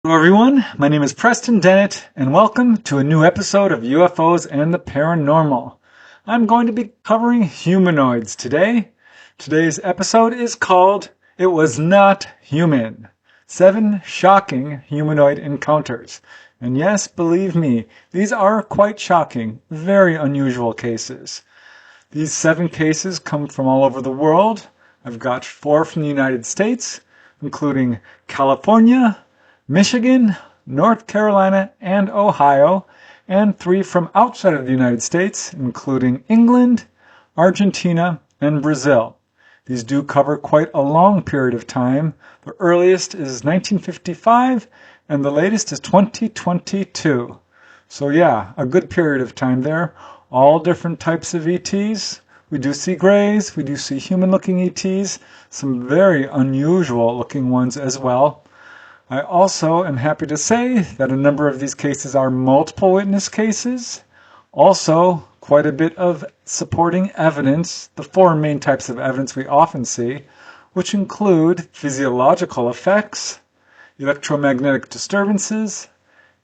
Hello everyone, my name is Preston Dennett and welcome to a new episode of UFOs and the Paranormal. I'm going to be covering humanoids today. Today's episode is called It Was Not Human. 7 Shocking Humanoid Encounters. And yes, believe me, these are quite shocking, very unusual cases. These 7 cases come from all over the world. I've got 4 from the United States, including California, Michigan, North Carolina, and Ohio, and 3 from outside of the United States, including England, Argentina, and Brazil. These do cover quite a long period of time. The earliest is 1955, and the latest is 2022. So yeah, a good period of time there. All different types of ETs. We do see grays, we do see human-looking ETs, some very unusual-looking ones as well. I also am happy to say that a number of these cases are multiple witness cases. Also, quite a bit of supporting evidence, the 4 main types of evidence we often see, which include physiological effects, electromagnetic disturbances,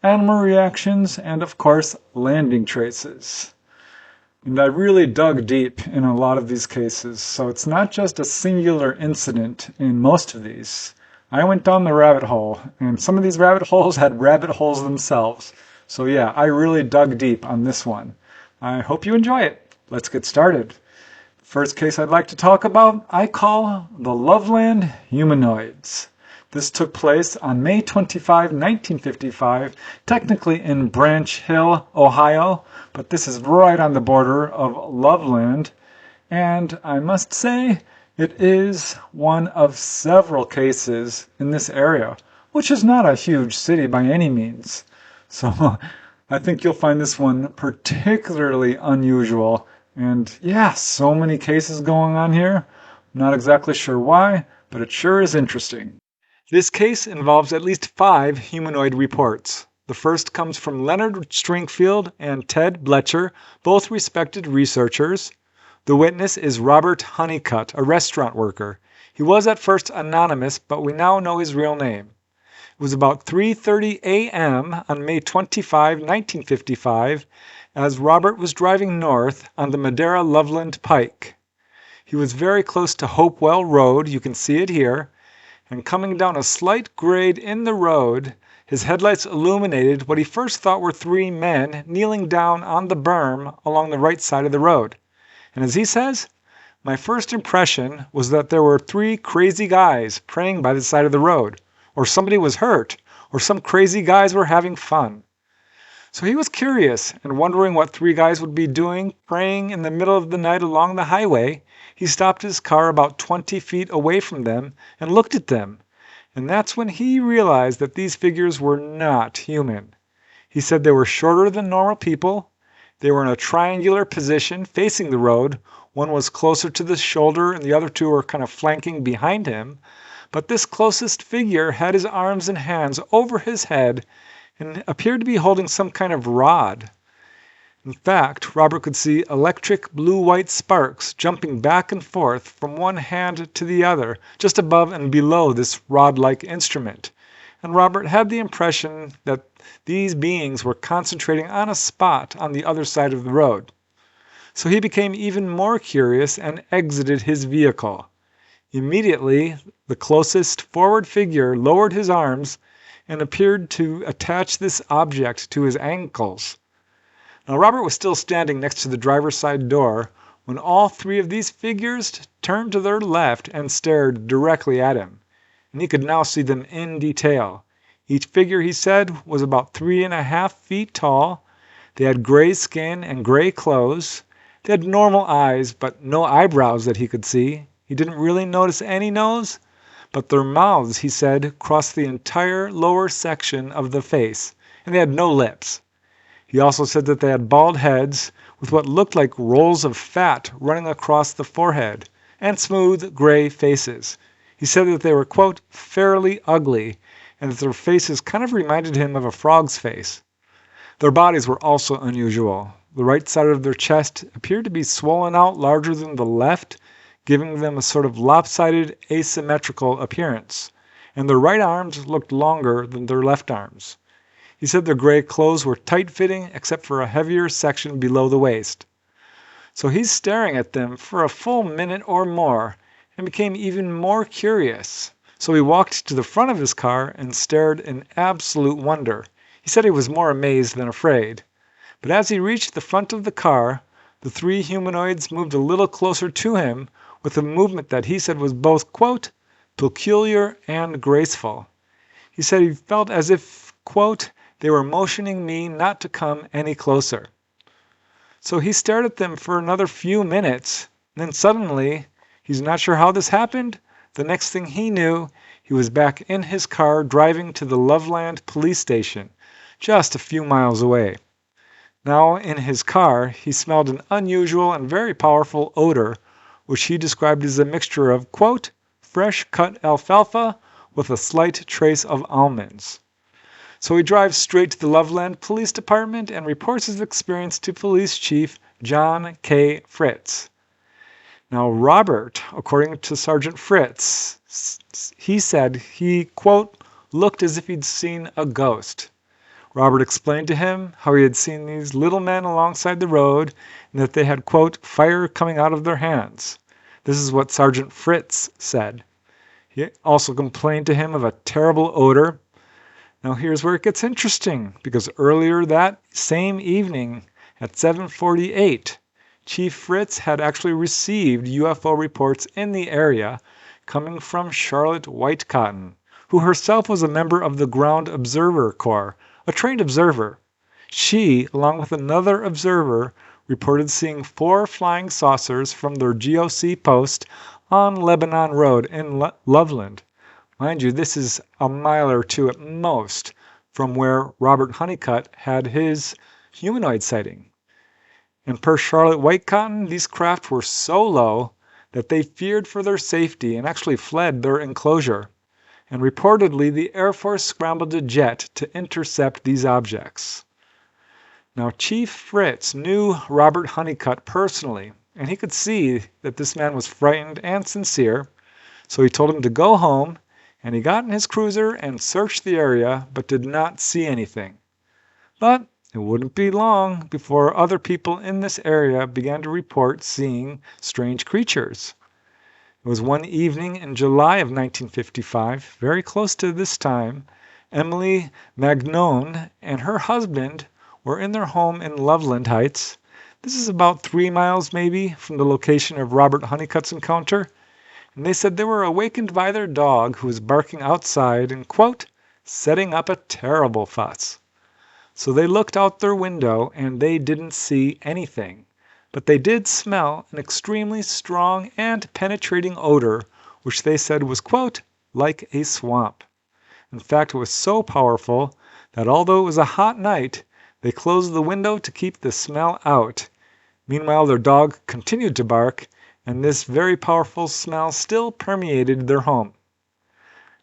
animal reactions, and of course, landing traces. And I really dug deep in a lot of these cases, so it's not just a singular incident in most of these. I went down the rabbit hole, and some of these rabbit holes had rabbit holes themselves. So yeah, I really dug deep on this one. I hope you enjoy it. Let's get started. First case I'd like to talk about, I call the Loveland Humanoids. This took place on May 25, 1955, technically in Branch Hill, Ohio, but this is right on the border of Loveland. And I must say, it is one of several cases in this area, which is not a huge city by any means. So I think you'll find this one particularly unusual. And yeah, so many cases going on here. I'm not exactly sure why, but it sure is interesting. This case involves at least 5 humanoid reports. The first comes from Leonard Stringfield and Ted Bletcher, both respected researchers. The witness is Robert Hunnicutt, a restaurant worker. He was at first anonymous, but we now know his real name. It was about 3:30 a.m. on May 25, 1955, as Robert was driving north on the Madeira-Loveland Pike. He was very close to Hopewell Road, you can see it here, and coming down a slight grade in the road, his headlights illuminated what he first thought were 3 men kneeling down on the berm along the right side of the road. And as he says, my first impression was that there were 3 crazy guys praying by the side of the road, or somebody was hurt, or some crazy guys were having fun. So he was curious and wondering what 3 guys would be doing praying in the middle of the night along the highway. He stopped his car about 20 feet away from them and looked at them. And that's when he realized that these figures were not human. He said they were shorter than normal people. They were in a triangular position facing the road. One was closer to the shoulder and the other 2 were kind of flanking behind him. But this closest figure had his arms and hands over his head and appeared to be holding some kind of rod. In fact, Robert could see electric blue-white sparks jumping back and forth from one hand to the other, just above and below this rod-like instrument. And Robert had the impression that these beings were concentrating on a spot on the other side of the road. So he became even more curious and exited his vehicle. Immediately, the closest forward figure lowered his arms and appeared to attach this object to his ankles. Now Robert was still standing next to the driver's side door when all 3 of these figures turned to their left and stared directly at him. And he could now see them in detail. Each figure, he said, was about 3.5 feet tall. They had gray skin and gray clothes. They had normal eyes, but no eyebrows that he could see. He didn't really notice any nose, but their mouths, he said, crossed the entire lower section of the face, and they had no lips. He also said that they had bald heads with what looked like rolls of fat running across the forehead, and smooth gray faces. He said that they were, quote, fairly ugly, and that their faces kind of reminded him of a frog's face. Their bodies were also unusual. The right side of their chest appeared to be swollen out larger than the left, giving them a sort of lopsided, asymmetrical appearance. and their right arms looked longer than their left arms. He said their gray clothes were tight-fitting except for a heavier section below the waist. So he's staring at them for a full minute or more and became even more curious. So he walked to the front of his car and stared in absolute wonder. He said he was more amazed than afraid. But as he reached the front of the car, the three humanoids moved a little closer to him with a movement that he said was both, quote, peculiar and graceful. He said he felt as if, quote, they were motioning me not to come any closer. So he stared at them for another few minutes, and then suddenly, he's not sure how this happened, the next thing he knew, he was back in his car driving to the Loveland police station, just a few miles away. Now in his car, he smelled an unusual and very powerful odor, which he described as a mixture of, quote, fresh cut alfalfa with a slight trace of almonds. So he drives straight to the Loveland Police Department and reports his experience to Police Chief John K. Fritz. Now Robert, according to Sergeant Fritz, he said he, quote, looked as if he'd seen a ghost. Robert explained to him how he had seen these little men alongside the road and that they had, quote, fire coming out of their hands. This is what Sergeant Fritz said. He also complained to him of a terrible odor. Now here's where it gets interesting, because earlier that same evening at 7:48, Chief Fritz had actually received UFO reports in the area coming from Charlotte Whitecotton, who herself was a member of the Ground Observer Corps, a trained observer. She, along with another observer, reported seeing 4 flying saucers from their GOC post on Lebanon Road in Loveland. Mind you, this is a mile or two at most from where Robert Hunnicutt had his humanoid sighting. And per Charlotte Whitecotton, these craft were so low that they feared for their safety and actually fled their enclosure. And reportedly, the Air Force scrambled a jet to intercept these objects. Now, Chief Fritz knew Robert Hunnicutt personally, and he could see that this man was frightened and sincere, so he told him to go home, and he got in his cruiser and searched the area, but did not see anything. But it wouldn't be long before other people in this area began to report seeing strange creatures. It was one evening in July of 1955, very close to this time, Emily Magnon and her husband were in their home in Loveland Heights. This is about 3 miles maybe from the location of Robert Hunnicutt's encounter. And they said they were awakened by their dog who was barking outside and, quote, setting up a terrible fuss. So they looked out their window and they didn't see anything. But they did smell an extremely strong and penetrating odor, which they said was, quote, like a swamp. In fact, it was so powerful that although it was a hot night, they closed the window to keep the smell out. Meanwhile, their dog continued to bark, and this very powerful smell still permeated their home.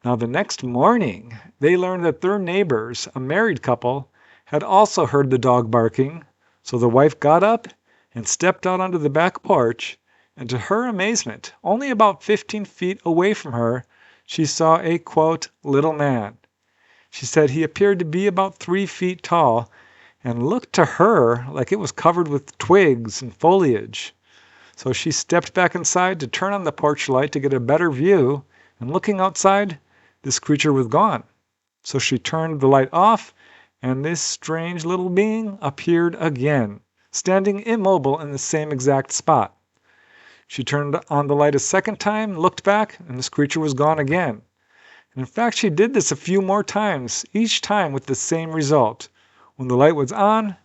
Now, the next morning, they learned that their neighbors, a married couple, had also heard the dog barking, so the wife got up and stepped out onto the back porch, and to her amazement, only about 15 feet away from her, she saw a, quote, little man. She said he appeared to be about 3 feet tall and looked to her like it was covered with twigs and foliage. So she stepped back inside to turn on the porch light to get a better view, and looking outside, this creature was gone. So she turned the light off, and this strange little being appeared again, standing immobile in the same exact spot. She turned on the light a second time, looked back, and this creature was gone again. And in fact, she did this a few more times, each time with the same result. When the light was on,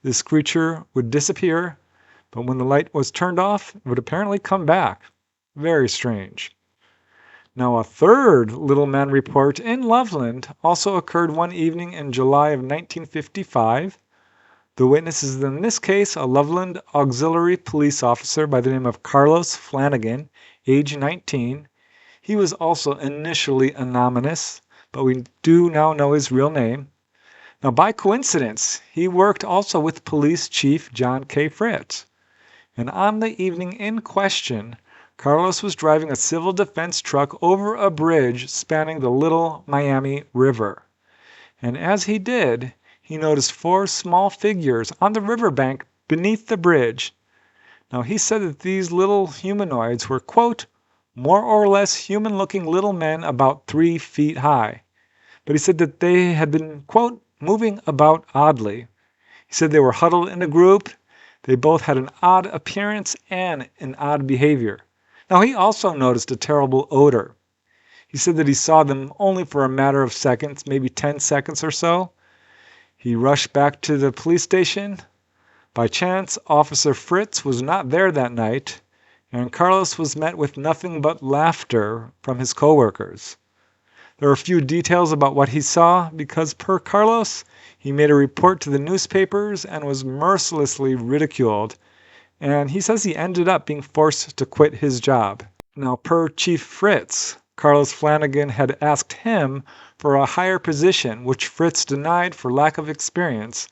this creature would disappear, but when the light was turned off, it would apparently come back. Very strange. Now, a third little man report in Loveland also occurred one evening in July of 1955. The witness is in this case a Loveland auxiliary police officer by the name of Carlos Flanagan, age 19. He was also initially anonymous, but we do now know his real name. Now, by coincidence, he worked also with Police Chief John K. Fritz. And on the evening in question, Carlos was driving a civil defense truck over a bridge spanning the Little Miami River. And as he did, he noticed 4 small figures on the riverbank beneath the bridge. Now, he said that these little humanoids were, quote, more or less human-looking little men about 3 feet high. But he said that they had been, quote, moving about oddly. He said they were huddled in a group. They both had an odd appearance and an odd behavior. Now, he also noticed a terrible odor. He said that he saw them only for a matter of seconds, maybe 10 seconds or so. He rushed back to the police station. By chance, Officer Fritz was not there that night, and Carlos was met with nothing but laughter from his coworkers. There are a few details about what he saw because, per Carlos, he made a report to the newspapers and was mercilessly ridiculed, and he says he ended up being forced to quit his job. Now, per Chief Fritz, Carlos Flanagan had asked him for a higher position, which Fritz denied for lack of experience,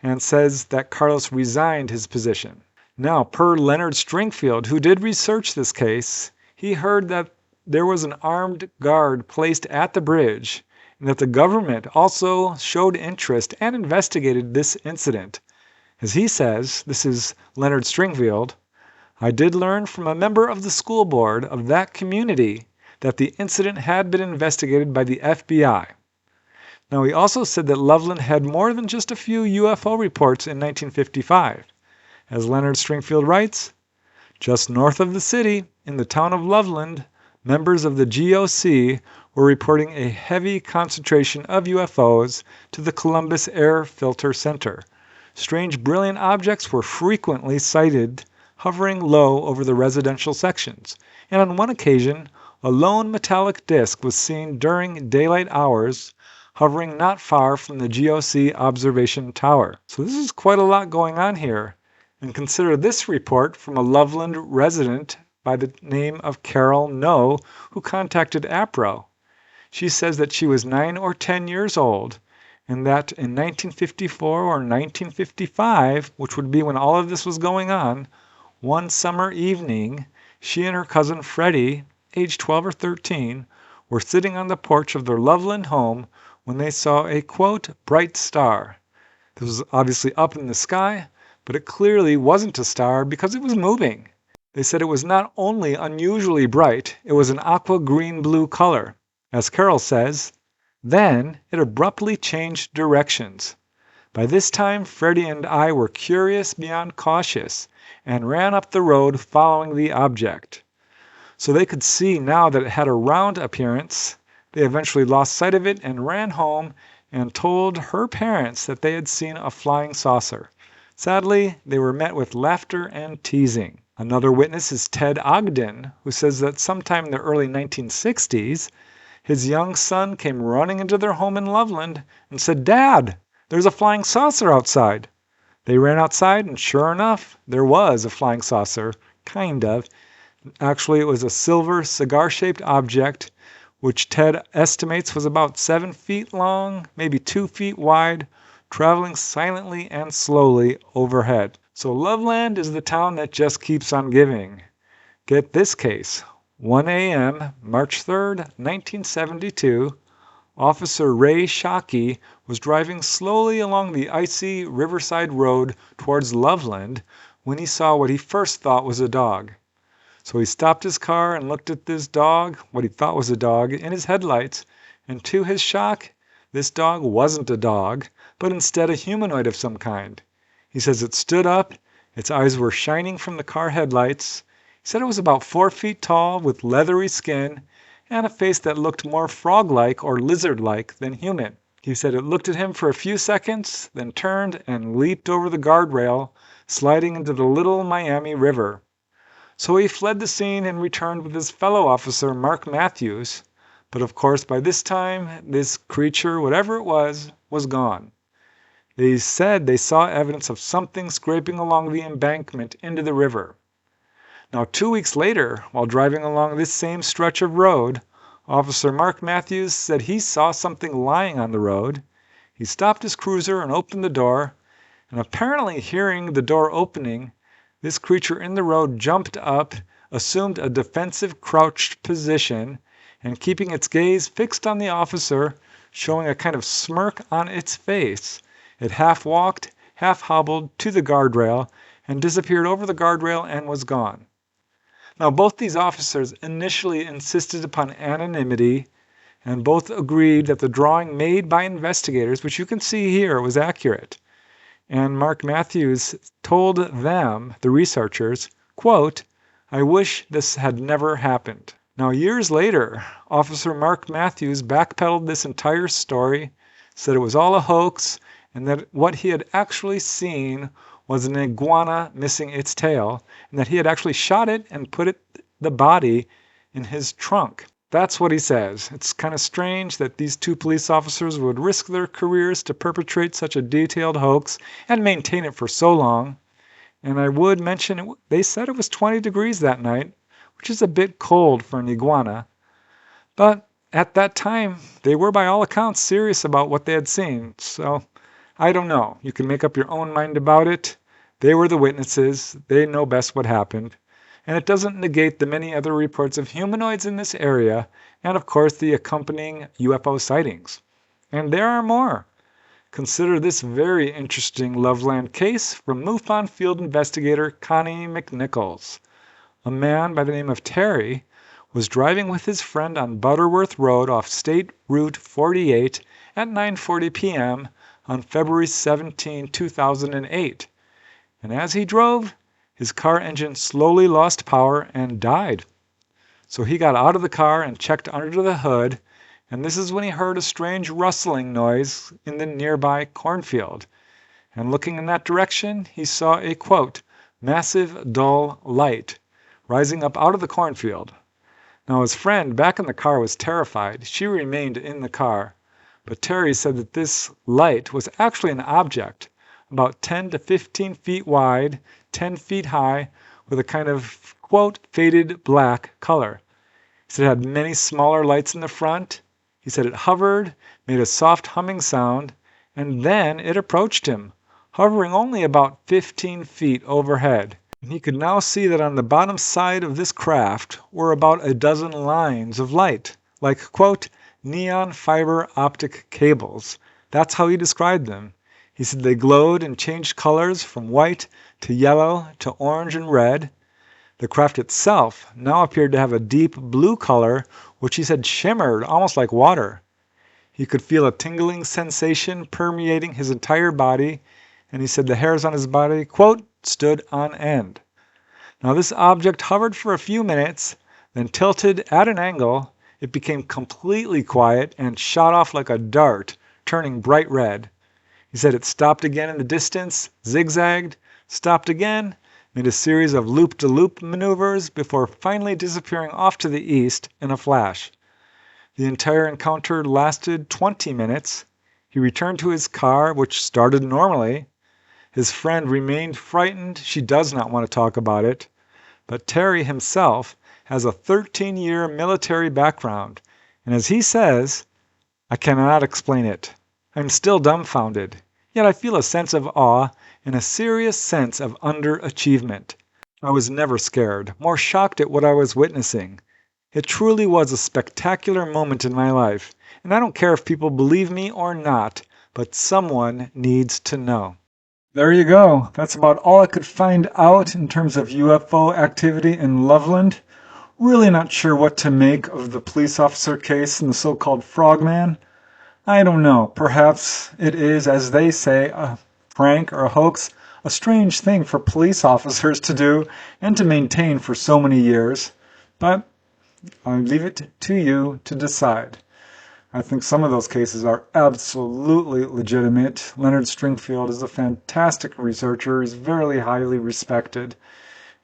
and says that Carlos resigned his position. Now, per Leonard Stringfield, who did research this case, he heard that there was an armed guard placed at the bridge, and that the government also showed interest and investigated this incident. As he says, this is Leonard Stringfield, I did learn from a member of the school board of that community that the incident had been investigated by the FBI. Now, he also said that Loveland had more than just a few UFO reports in 1955. As Leonard Stringfield writes, just north of the city, in the town of Loveland, members of the GOC were reporting a heavy concentration of UFOs to the Columbus Air Filter Center. Strange brilliant objects were frequently sighted hovering low over the residential sections, and on one occasion, a lone metallic disc was seen during daylight hours hovering not far from the GOC observation tower. So this is quite a lot going on here. And consider this report from a Loveland resident by the name of Carol No, who contacted APRO. She says that she was 9 or 10 years old, and that in 1954 or 1955, which would be when all of this was going on, one summer evening, she and her cousin Freddie, age 12 or 13, were sitting on the porch of their Loveland home when they saw a, quote, bright star. This was obviously up in the sky, but it clearly wasn't a star because it was moving. They said it was not only unusually bright, it was an aqua green-blue color. As Carol says, then it abruptly changed directions. By this time, Freddie and I were curious beyond cautious and ran up the road following the object. So they could see now that it had a round appearance. They eventually lost sight of it and ran home and told her parents that they had seen a flying saucer. Sadly, they were met with laughter and teasing. Another witness is Ted Ogden, who says that sometime in the early 1960s, his young son came running into their home in Loveland and said, "Dad, there's a flying saucer outside." They ran outside, and sure enough, there was a flying saucer, kind of. Actually, it was a silver cigar-shaped object, which Ted estimates was about 7 feet long, maybe 2 feet wide, traveling silently and slowly overhead. So Loveland is the town that just keeps on giving. Get this case. 1 a.m., March 3rd, 1972, Officer Ray Shockey was driving slowly along the icy Riverside Road towards Loveland when he saw what he first thought was a dog. So he stopped his car and looked at this dog, what he thought was a dog, in his headlights, and to his shock, this dog wasn't a dog, but instead a humanoid of some kind. He says it stood up, its eyes were shining from the car headlights. He said it was about 4 feet tall with leathery skin and a face that looked more frog-like or lizard-like than human. He said it looked at him for a few seconds, then turned and leaped over the guardrail, sliding into the Little Miami River. So he fled the scene and returned with his fellow officer, Mark Matthews. But of course, by this time, this creature, whatever it was gone. They said they saw evidence of something scraping along the embankment into the river. Now, 2 weeks later, while driving along this same stretch of road, Officer Mark Matthews said he saw something lying on the road. He stopped his cruiser and opened the door, and apparently hearing the door opening, this creature in the road jumped up assumed a defensive crouched position and keeping its gaze fixed on the officer, showing a kind of smirk on its face. It half walked, half hobbled to the guardrail and disappeared over the guardrail and was gone. Now, both these officers initially insisted upon anonymity, and both agreed that the drawing made by investigators, which you can see here, was accurate. And Mark Matthews told them, the researchers, quote, "I wish this had never happened." Now, years later, Officer Mark Matthews backpedaled this entire story, said it was all a hoax, and that what he had actually seen was an iguana missing its tail, and that he had actually shot it and put the body in his trunk. That's what he says. It's kind of strange that these two police officers would risk their careers to perpetrate such a detailed hoax and maintain it for so long. And I would mention, they said it was 20 degrees that night, which is a bit cold for an iguana. But at that time, they were by all accounts serious about what they had seen. So I don't know. You can make up your own mind about it. They were the witnesses. They know best what happened. And it doesn't negate the many other reports of humanoids in this area, and of course the accompanying UFO sightings. And there are more. Consider this very interesting Loveland case from MUFON field investigator Connie McNichols. A man by the name of Terry was driving with his friend on Butterworth Road off State Route 48 at 9:40 p.m. on February 17, 2008. And as he drove, his car engine slowly lost power and died. So he got out of the car and checked under the hood, and this is when he heard a strange rustling noise in the nearby cornfield. And looking in that direction, he saw a, quote, "massive dull light" rising up out of the cornfield. Now his friend back in the car was terrified. She remained in the car. But Terry said that this light was actually an object about 10 to 15 feet wide, 10 feet high, with a kind of, quote, faded black color. He said it had many smaller lights in the front. He said it hovered, made a soft humming sound, and then it approached him, hovering only about 15 feet overhead. And he could now see that on the bottom side of this craft were about a dozen lines of light, like, quote, neon fiber optic cables. That's how he described them. He said they glowed and changed colors from white to yellow to orange and red. The craft itself now appeared to have a deep blue color, which he said shimmered almost like water. He could feel a tingling sensation permeating his entire body, and he said the hairs on his body, quote, stood on end. Now this object hovered for a few minutes, then tilted at an angle. It became completely quiet and shot off like a dart, turning bright red. He said it stopped again in the distance, zigzagged, stopped again, made a series of loop-to-loop maneuvers before finally disappearing off to the east in a flash. The entire encounter lasted 20 minutes. He returned to his car, which started normally. His friend remained frightened. She does not want to talk about it. But Terry himself has a 13-year military background, and as he says, "I cannot explain it. I'm still dumbfounded, yet I feel a sense of awe and a serious sense of underachievement. I was never scared, more shocked at what I was witnessing. It truly was a spectacular moment in my life, and I don't care if people believe me or not, but someone needs to know." There you go. That's about all I could find out in terms of UFO activity in Loveland. Really not sure what to make of the police officer case and the so-called frogman. I don't know. Perhaps it is, as they say, a prank or a hoax, a strange thing for police officers to do and to maintain for so many years. But I'll leave it to you to decide. I think some of those cases are absolutely legitimate. Leonard Stringfield is a fantastic researcher. He's very highly respected.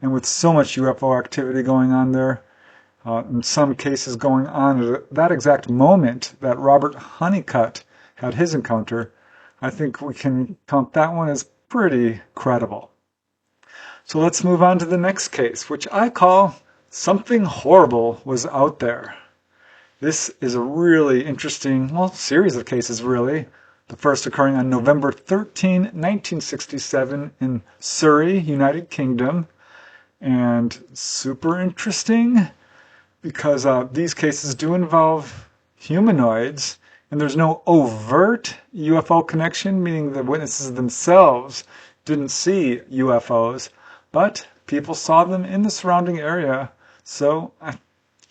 And with so much UFO activity going on there, in some cases going on at that exact moment that Robert Hunnicutt had his encounter, I think we can count that one as pretty credible. So let's move on to the next case, which I call Something Horrible Was Out There. This is a really interesting, series of cases really. The first occurring on November 13, 1967 in Surrey, United Kingdom. and super interesting because these cases do involve humanoids, and there's no overt UFO connection, meaning the witnesses themselves didn't see UFOs, but people saw them in the surrounding area, so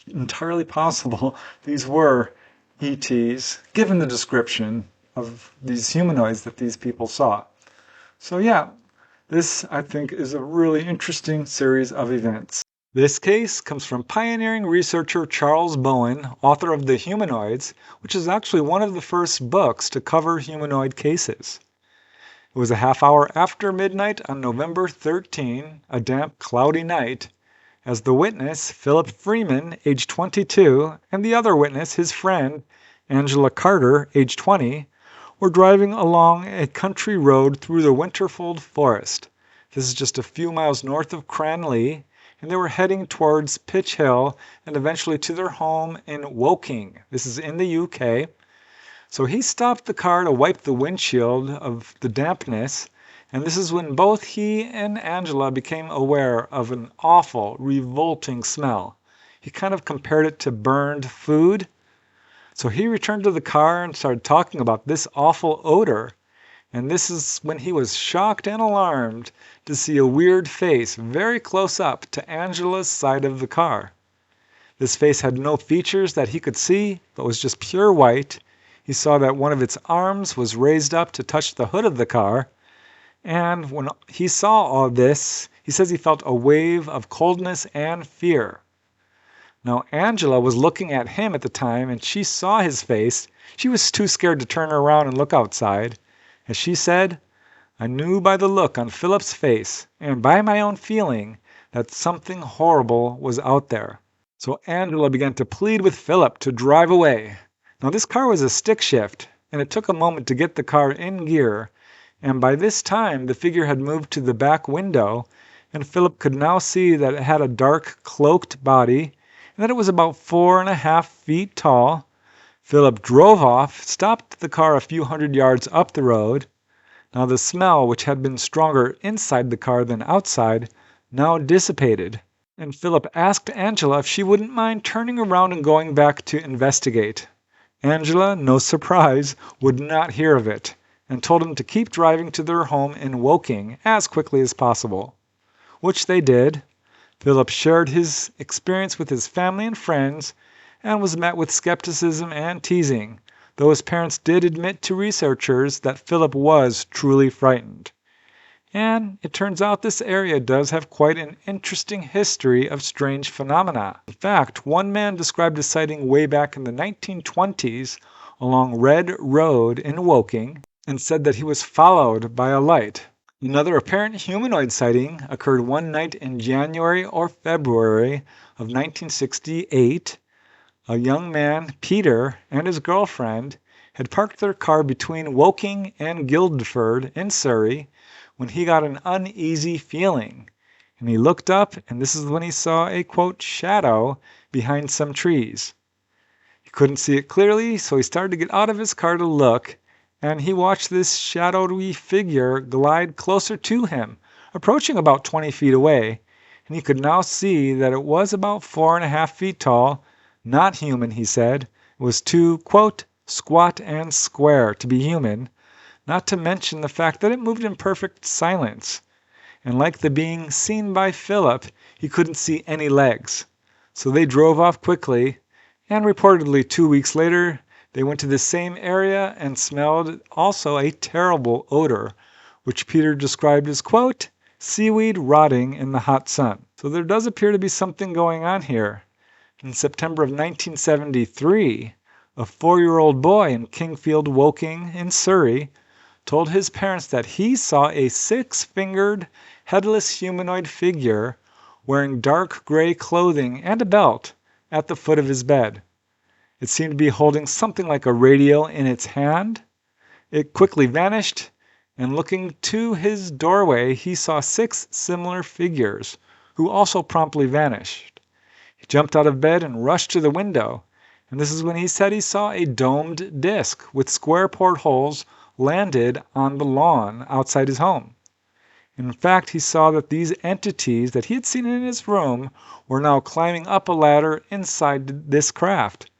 entirely possible these were ETs, given the description of these humanoids that these people saw. So yeah, this I think is a really interesting series of events. This case comes from pioneering researcher Charles Bowen, author of The Humanoids, which is actually one of the first books to cover humanoid cases. It was a half hour after midnight on November 13, a damp, cloudy night, as the witness, Philip Freeman, age 22, and the other witness, his friend, Angela Carter, age 20, were driving along a country road through the Winterfold Forest. This is just a few miles north of Cranleigh, and they were heading towards Pitch Hill and eventually to their home in Woking. This is in the UK. So he stopped the car to wipe the windshield of the dampness, and this is when both he and Angela became aware of an awful, revolting smell. He kind of compared it to burned food. So he returned to the car and started talking about this awful odor. And this is when he was shocked and alarmed to see a weird face very close up to Angela's side of the car. This face had no features that he could see, but was just pure white. He saw that one of its arms was raised up to touch the hood of the car. And when he saw all this, he says he felt a wave of coldness and fear. Now, Angela was looking at him at the time, and she saw his face. She was too scared to turn around and look outside. As she said, "I knew by the look on Philip's face, and by my own feeling, that something horrible was out there." So Angela began to plead with Philip to drive away. Now, this car was a stick shift, and it took a moment to get the car in gear. And by this time, the figure had moved to the back window, and Philip could now see that it had a dark, cloaked body, and that it was about 4.5 feet tall. Philip drove off, stopped the car a few hundred yards up the road. Now the smell, which had been stronger inside the car than outside, now dissipated, and Philip asked Angela if she wouldn't mind turning around and going back to investigate. Angela, no surprise, would not hear of it, and told him to keep driving to their home in Woking as quickly as possible, which they did. Philip shared his experience with his family and friends and was met with skepticism and teasing, though his parents did admit to researchers that Philip was truly frightened. And it turns out this area does have quite an interesting history of strange phenomena. In fact, one man described a sighting way back in the 1920s along Red Road in Woking, and said that he was followed by a light. Another apparent humanoid sighting occurred one night in January or February of 1968. A young man, Peter, and his girlfriend had parked their car between Woking and Guildford in Surrey when he got an uneasy feeling. And he looked up, and this is when he saw a, quote, shadow behind some trees. He couldn't see it clearly, so he started to get out of his car to look, and he watched this shadowy figure glide closer to him, approaching about 20 feet away, and he could now see that it was about 4.5 feet tall, not human, he said. It was too, quote, squat and square to be human, not to mention the fact that it moved in perfect silence. And like the being seen by Philip, he couldn't see any legs. So they drove off quickly, and reportedly 2 weeks later, they went to the same area and smelled also a terrible odor, which Peter described as, quote, seaweed rotting in the hot sun. So there does appear to be something going on here. In September of 1973, a 4-year-old boy in Kingfield, Woking in Surrey told his parents that he saw a 6-fingered, headless humanoid figure wearing dark gray clothing and a belt at the foot of his bed. It seemed to be holding something like a radio in its hand. It quickly vanished, and looking to his doorway, he saw 6 similar figures, who also promptly vanished. He jumped out of bed and rushed to the window, and this is when he said he saw a domed disc with square portholes landed on the lawn outside his home. In fact, he saw that these entities that he had seen in his room were now climbing up a ladder inside this craft.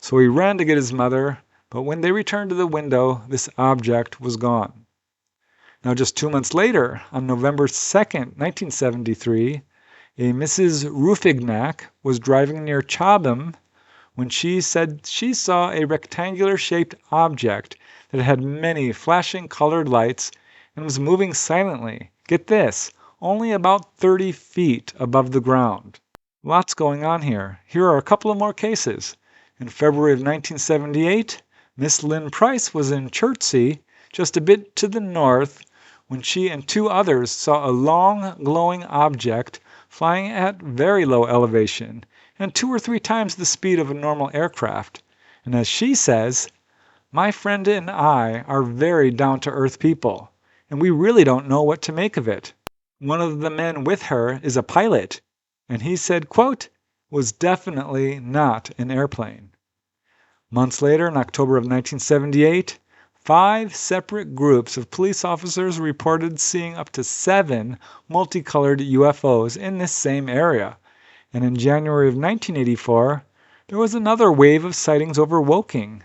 So he ran to get his mother, but when they returned to the window, this object was gone. Now, just 2 months later, on November 2nd, 1973, a Mrs. Rufignac was driving near Chobham when she said she saw a rectangular-shaped object that had many flashing colored lights and was moving silently. Get this, only about 30 feet above the ground. Lots going on here. Here are a couple of more cases. In February of 1978, Miss Lynn Price was in Chertsey, just a bit to the north, when she and two others saw a long, glowing object flying at very low elevation and 2 or 3 times the speed of a normal aircraft. And as she says, "My friend and I are very down-to-earth people, and we really don't know what to make of it. One of the men with her is a pilot, and he said, quote, was definitely not an airplane." Months later, in October of 1978, 5 separate groups of police officers reported seeing up to 7 multicolored UFOs in this same area. And in January of 1984, there was another wave of sightings over Woking.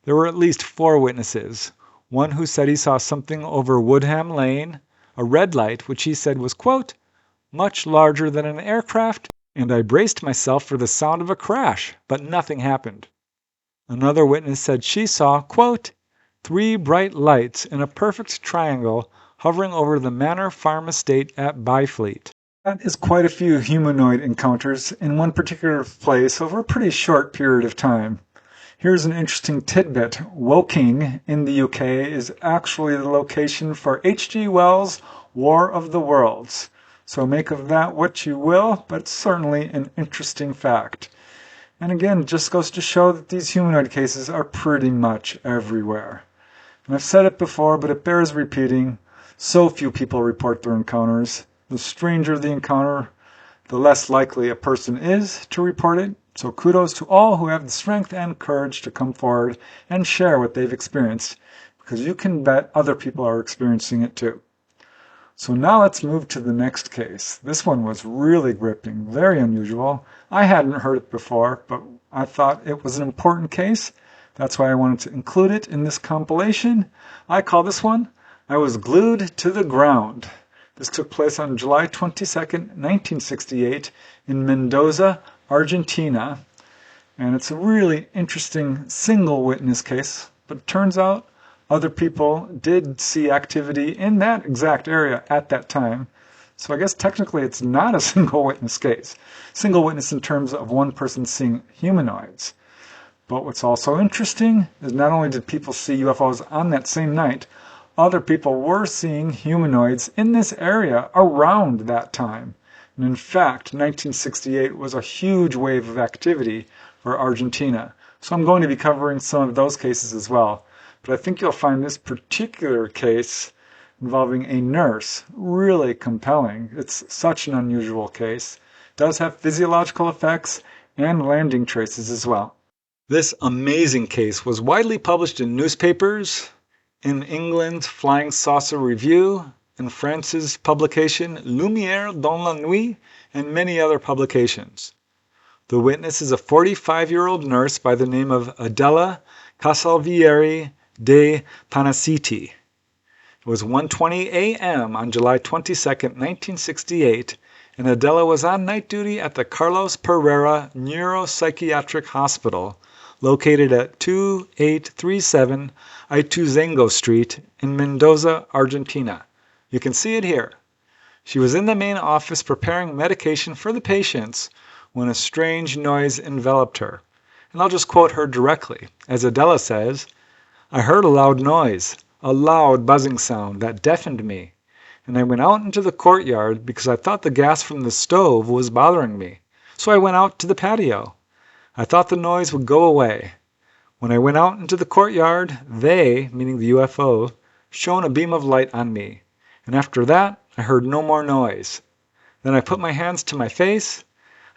There were at least 4 witnesses. One who said he saw something over Woodham Lane, a red light which he said was, quote, much larger than an aircraft, and I braced myself for the sound of a crash, but nothing happened. Another witness said she saw, quote, 3 bright lights in a perfect triangle hovering over the Manor Farm estate at Byfleet. That is quite a few humanoid encounters in one particular place over a pretty short period of time. Here's an interesting tidbit. Woking in the UK is actually the location for H.G. Wells' War of the Worlds. So make of that what you will, but it's certainly an interesting fact. And again, just goes to show that these humanoid cases are pretty much everywhere. And I've said it before, but it bears repeating. So few people report their encounters. The stranger the encounter, the less likely a person is to report it. So kudos to all who have the strength and courage to come forward and share what they've experienced, because you can bet other people are experiencing it too. So now let's move to the next case. This one was really gripping, very unusual. I hadn't heard it before, but I thought it was an important case. That's why I wanted to include it in this compilation. I call this one, I Was Glued to the Ground. This took place on July 22nd, 1968 in Mendoza, Argentina. And it's a really interesting single witness case, but it turns out other people did see activity in that exact area at that time. So I guess technically it's not a single witness case. Single witness in terms of one person seeing humanoids. But what's also interesting is not only did people see UFOs on that same night, other people were seeing humanoids in this area around that time. And in fact, 1968 was a huge wave of activity for Argentina. So I'm going to be covering some of those cases as well. But I think you'll find this particular case involving a nurse really compelling. It's such an unusual case. It does have physiological effects and landing traces as well. This amazing case was widely published in newspapers, in England's Flying Saucer Review, in France's publication Lumière dans la Nuit, and many other publications. The witness is a 45-year-old nurse by the name of Adela Casalvieri de Panaciti. It was 1:20 a.m. on July 22nd, 1968, and Adela was on night duty at the Carlos Pereira Neuropsychiatric Hospital, located at 2837 Ituzaingó Street in Mendoza, Argentina. You can see it here. She was in the main office preparing medication for the patients when a strange noise enveloped her. And I'll just quote her directly. As Adela says, I heard a loud noise, a loud buzzing sound that deafened me, and I went out into the courtyard because I thought the gas from the stove was bothering me. So I went out to the patio. I thought the noise would go away. When I went out into the courtyard, they, meaning the UFO, shone a beam of light on me, and after that I heard no more noise. Then I put my hands to my face.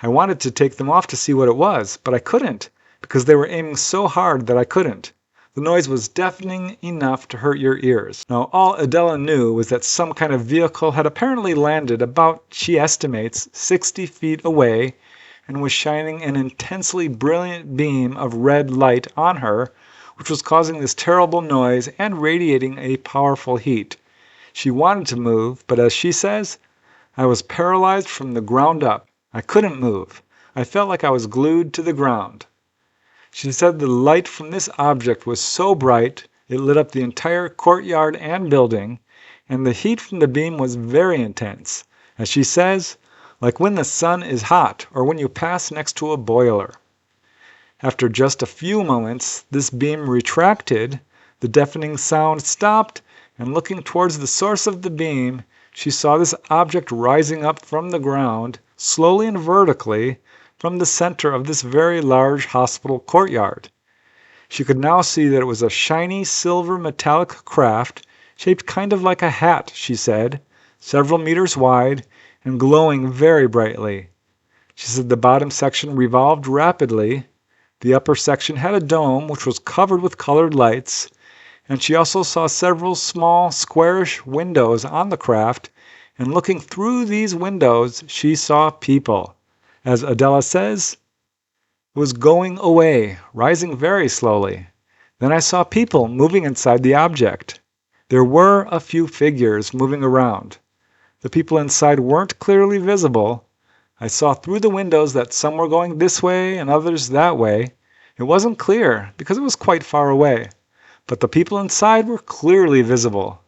I wanted to take them off to see what it was, but I couldn't, because they were aiming so hard that I couldn't. The noise was deafening enough to hurt your ears. Now, all Adela knew was that some kind of vehicle had apparently landed about, she estimates, 60 feet away and was shining an intensely brilliant beam of red light on her, which was causing this terrible noise and radiating a powerful heat. She wanted to move, but as she says, I was paralyzed from the ground up. I couldn't move. I felt like I was glued to the ground. She said the light from this object was so bright it lit up the entire courtyard and building, and the heat from the beam was very intense, as she says, like when the sun is hot or when you pass next to a boiler. After just a few moments, this beam retracted, the deafening sound stopped, and looking towards the source of the beam, she saw this object rising up from the ground, slowly and vertically, from the center of this very large hospital courtyard. She could now see that it was a shiny silver metallic craft, shaped kind of like a hat, she said, several meters wide and glowing very brightly. She said the bottom section revolved rapidly. The upper section had a dome which was covered with colored lights, and she also saw several small squarish windows on the craft, and looking through these windows she saw people. As Adela says, it was going away, rising very slowly. Then I saw people moving inside the object. There were a few figures moving around. The people inside weren't clearly visible. I saw through the windows that some were going this way and others that way. It wasn't clear because it was quite far away, but the people inside were clearly visible.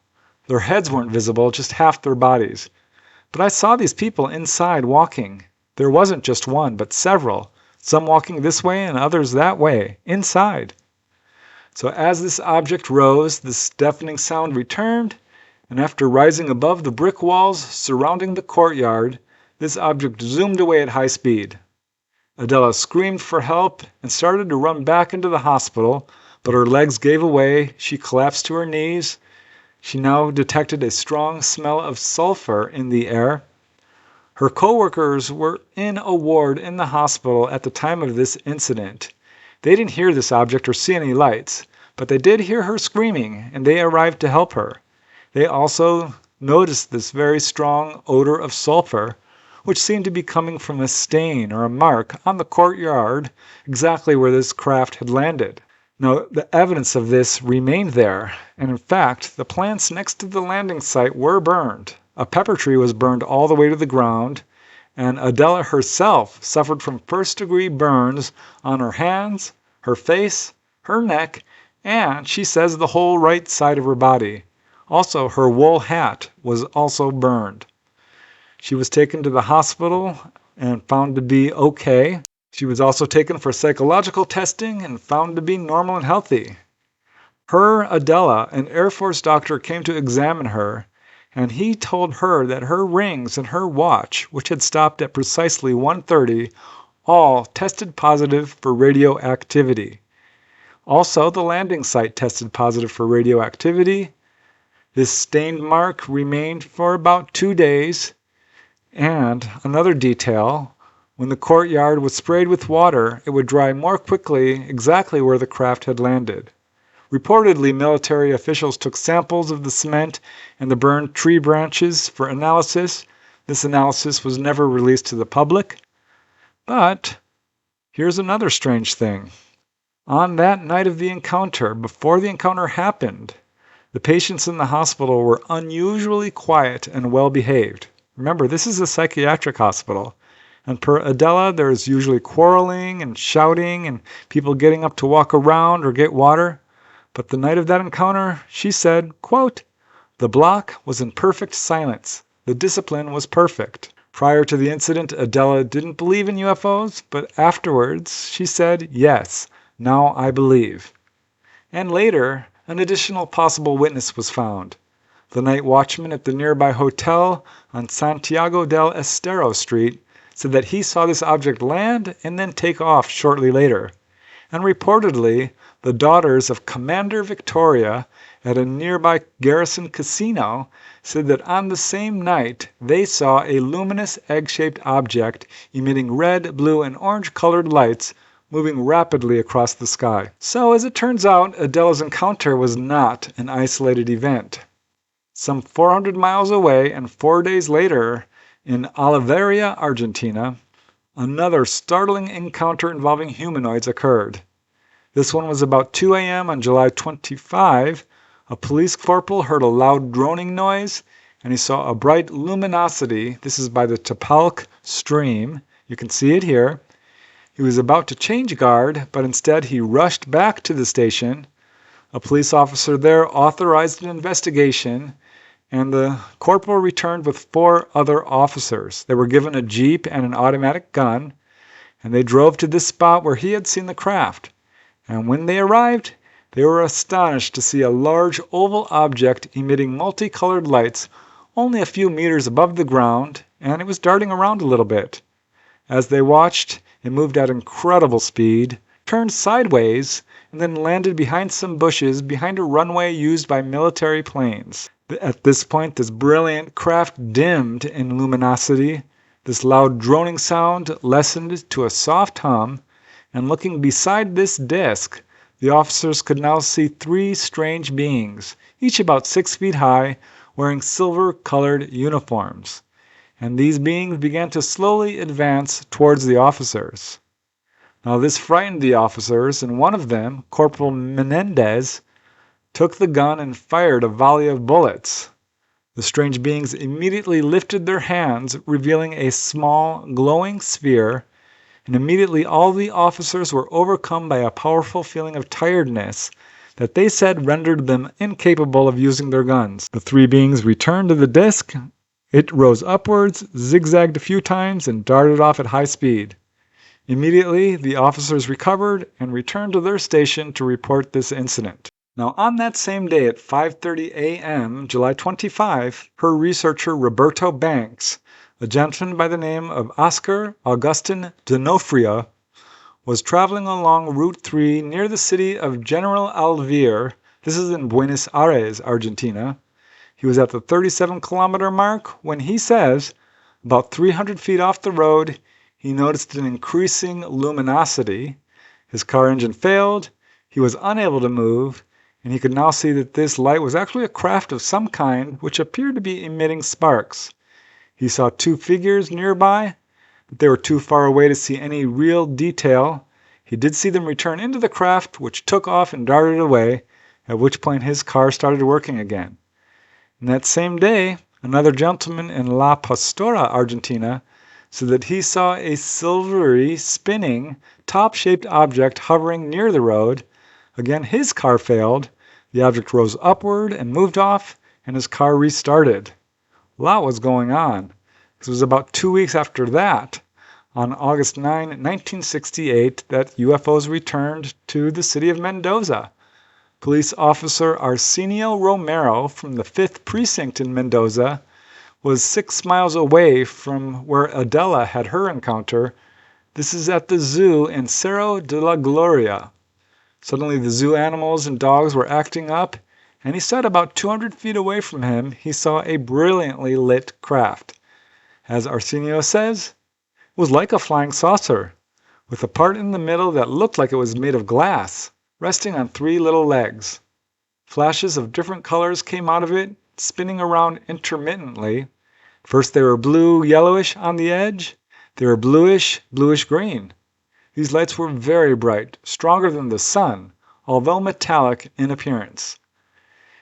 Their heads weren't visible, just half their bodies. But I saw these people inside walking. There wasn't just one, but several, some walking this way and others that way, inside. So as this object rose, this deafening sound returned, and after rising above the brick walls surrounding the courtyard, this object zoomed away at high speed. Adela screamed for help and started to run back into the hospital, but her legs gave away. She collapsed to her knees. She now detected a strong smell of sulfur in the air. Her co-workers were in a ward in the hospital at the time of this incident. They didn't hear this object or see any lights, but they did hear her screaming, and they arrived to help her. They also noticed this very strong odor of sulfur, which seemed to be coming from a stain or a mark on the courtyard exactly where this craft had landed. Now, the evidence of this remained there, and in fact, the plants next to the landing site were burned. A pepper tree was burned all the way to the ground, and Adela herself suffered from first-degree burns on her hands, her face, her neck, and she says the whole right side of her body. Also, her wool hat was also burned. She was taken to the hospital and found to be okay. She was also taken for psychological testing and found to be normal and healthy. Her, Adela, an Air Force doctor, came to examine her, and he told her that her rings and her watch, which had stopped at precisely 1:30, all tested positive for radioactivity. Also, the landing site tested positive for radioactivity. This stained mark remained for about 2 days. And another detail, when the courtyard was sprayed with water, it would dry more quickly exactly where the craft had landed. Reportedly, military officials took samples of the cement and the burned tree branches for analysis. This analysis was never released to the public. But here's another strange thing. On that night of the encounter, before the encounter happened, the patients in the hospital were unusually quiet and well behaved. Remember, this is a psychiatric hospital. And per Adela, there's usually quarreling and shouting and people getting up to walk around or get water. But the night of that encounter, she said, quote, "The block was in perfect silence. The discipline was perfect." Prior to the incident, Adela didn't believe in UFOs, but afterwards she said, "Yes, now I believe." And later, an additional possible witness was found. The night watchman at the nearby hotel on Santiago del Estero Street said that he saw this object land and then take off shortly later. And reportedly, the daughters of Commander Victoria at a nearby Garrison casino said that on the same night they saw a luminous egg-shaped object emitting red, blue, and orange-colored lights moving rapidly across the sky. So as it turns out, Adela's encounter was not an isolated event. Some 400 miles away and 4 days later, in Oliveira, Argentina, another startling encounter involving humanoids occurred. This one was about 2 a.m. on July 25. A police corporal heard a loud droning noise, and he saw a bright luminosity. This is by the Tapalque stream. You can see it here. He was about to change guard, but instead he rushed back to the station. A police officer there authorized an investigation, and the corporal returned with 4 other officers. They were given a jeep and an automatic gun, and they drove to this spot where he had seen the craft. And when they arrived, they were astonished to see a large oval object emitting multicolored lights only a few meters above the ground, and it was darting around a little bit. As they watched, it moved at incredible speed, turned sideways, and then landed behind some bushes behind a runway used by military planes. At this point, this brilliant craft dimmed in luminosity. This loud droning sound lessened to a soft hum, and looking beside this disk, the officers could now see 3 strange beings, each about 6 feet high, wearing silver-colored uniforms. And these beings began to slowly advance towards the officers. Now this frightened the officers, and one of them, Corporal Menendez, took the gun and fired a volley of bullets. The strange beings immediately lifted their hands, revealing a small, glowing sphere, and immediately all the officers were overcome by a powerful feeling of tiredness that they said rendered them incapable of using their guns. The 3 beings returned to the disc. It rose upwards, zigzagged a few times, and darted off at high speed. Immediately, the officers recovered and returned to their station to report this incident. Now, on that same day at 5:30 a.m., July 25, her researcher Roberto Banks, a gentleman by the name of Oscar Augustin D'Onofrio, was traveling along Route 3 near the city of General Alvear. This is in Buenos Aires, Argentina. He was at the 37-kilometer mark when he says, about 300 feet off the road, he noticed an increasing luminosity. His car engine failed, he was unable to move, and he could now see that this light was actually a craft of some kind which appeared to be emitting sparks. He saw 2 figures nearby, but they were too far away to see any real detail. He did see them return into the craft, which took off and darted away, at which point his car started working again. And that same day, another gentleman in La Pastora, Argentina, said that he saw a silvery, spinning, top-shaped object hovering near the road. Again, his car failed. The object rose upward and moved off, and his car restarted. A lot was going on. It was about 2 weeks after that, on August 9, 1968, that UFOs returned to the city of Mendoza. Police officer Arsenio Romero from the 5th Precinct in Mendoza was 6 miles away from where Adela had her encounter. This is at the zoo in Cerro de la Gloria. Suddenly the zoo animals and dogs were acting up, and he said about 200 feet away from him he saw a brilliantly lit craft. As Arsenio says, it was like a flying saucer, with a part in the middle that looked like it was made of glass, resting on 3 little legs. Flashes of different colors came out of it, spinning around intermittently. First they were blue-yellowish on the edge. They were bluish-green. These lights were very bright, stronger than the sun, although metallic in appearance.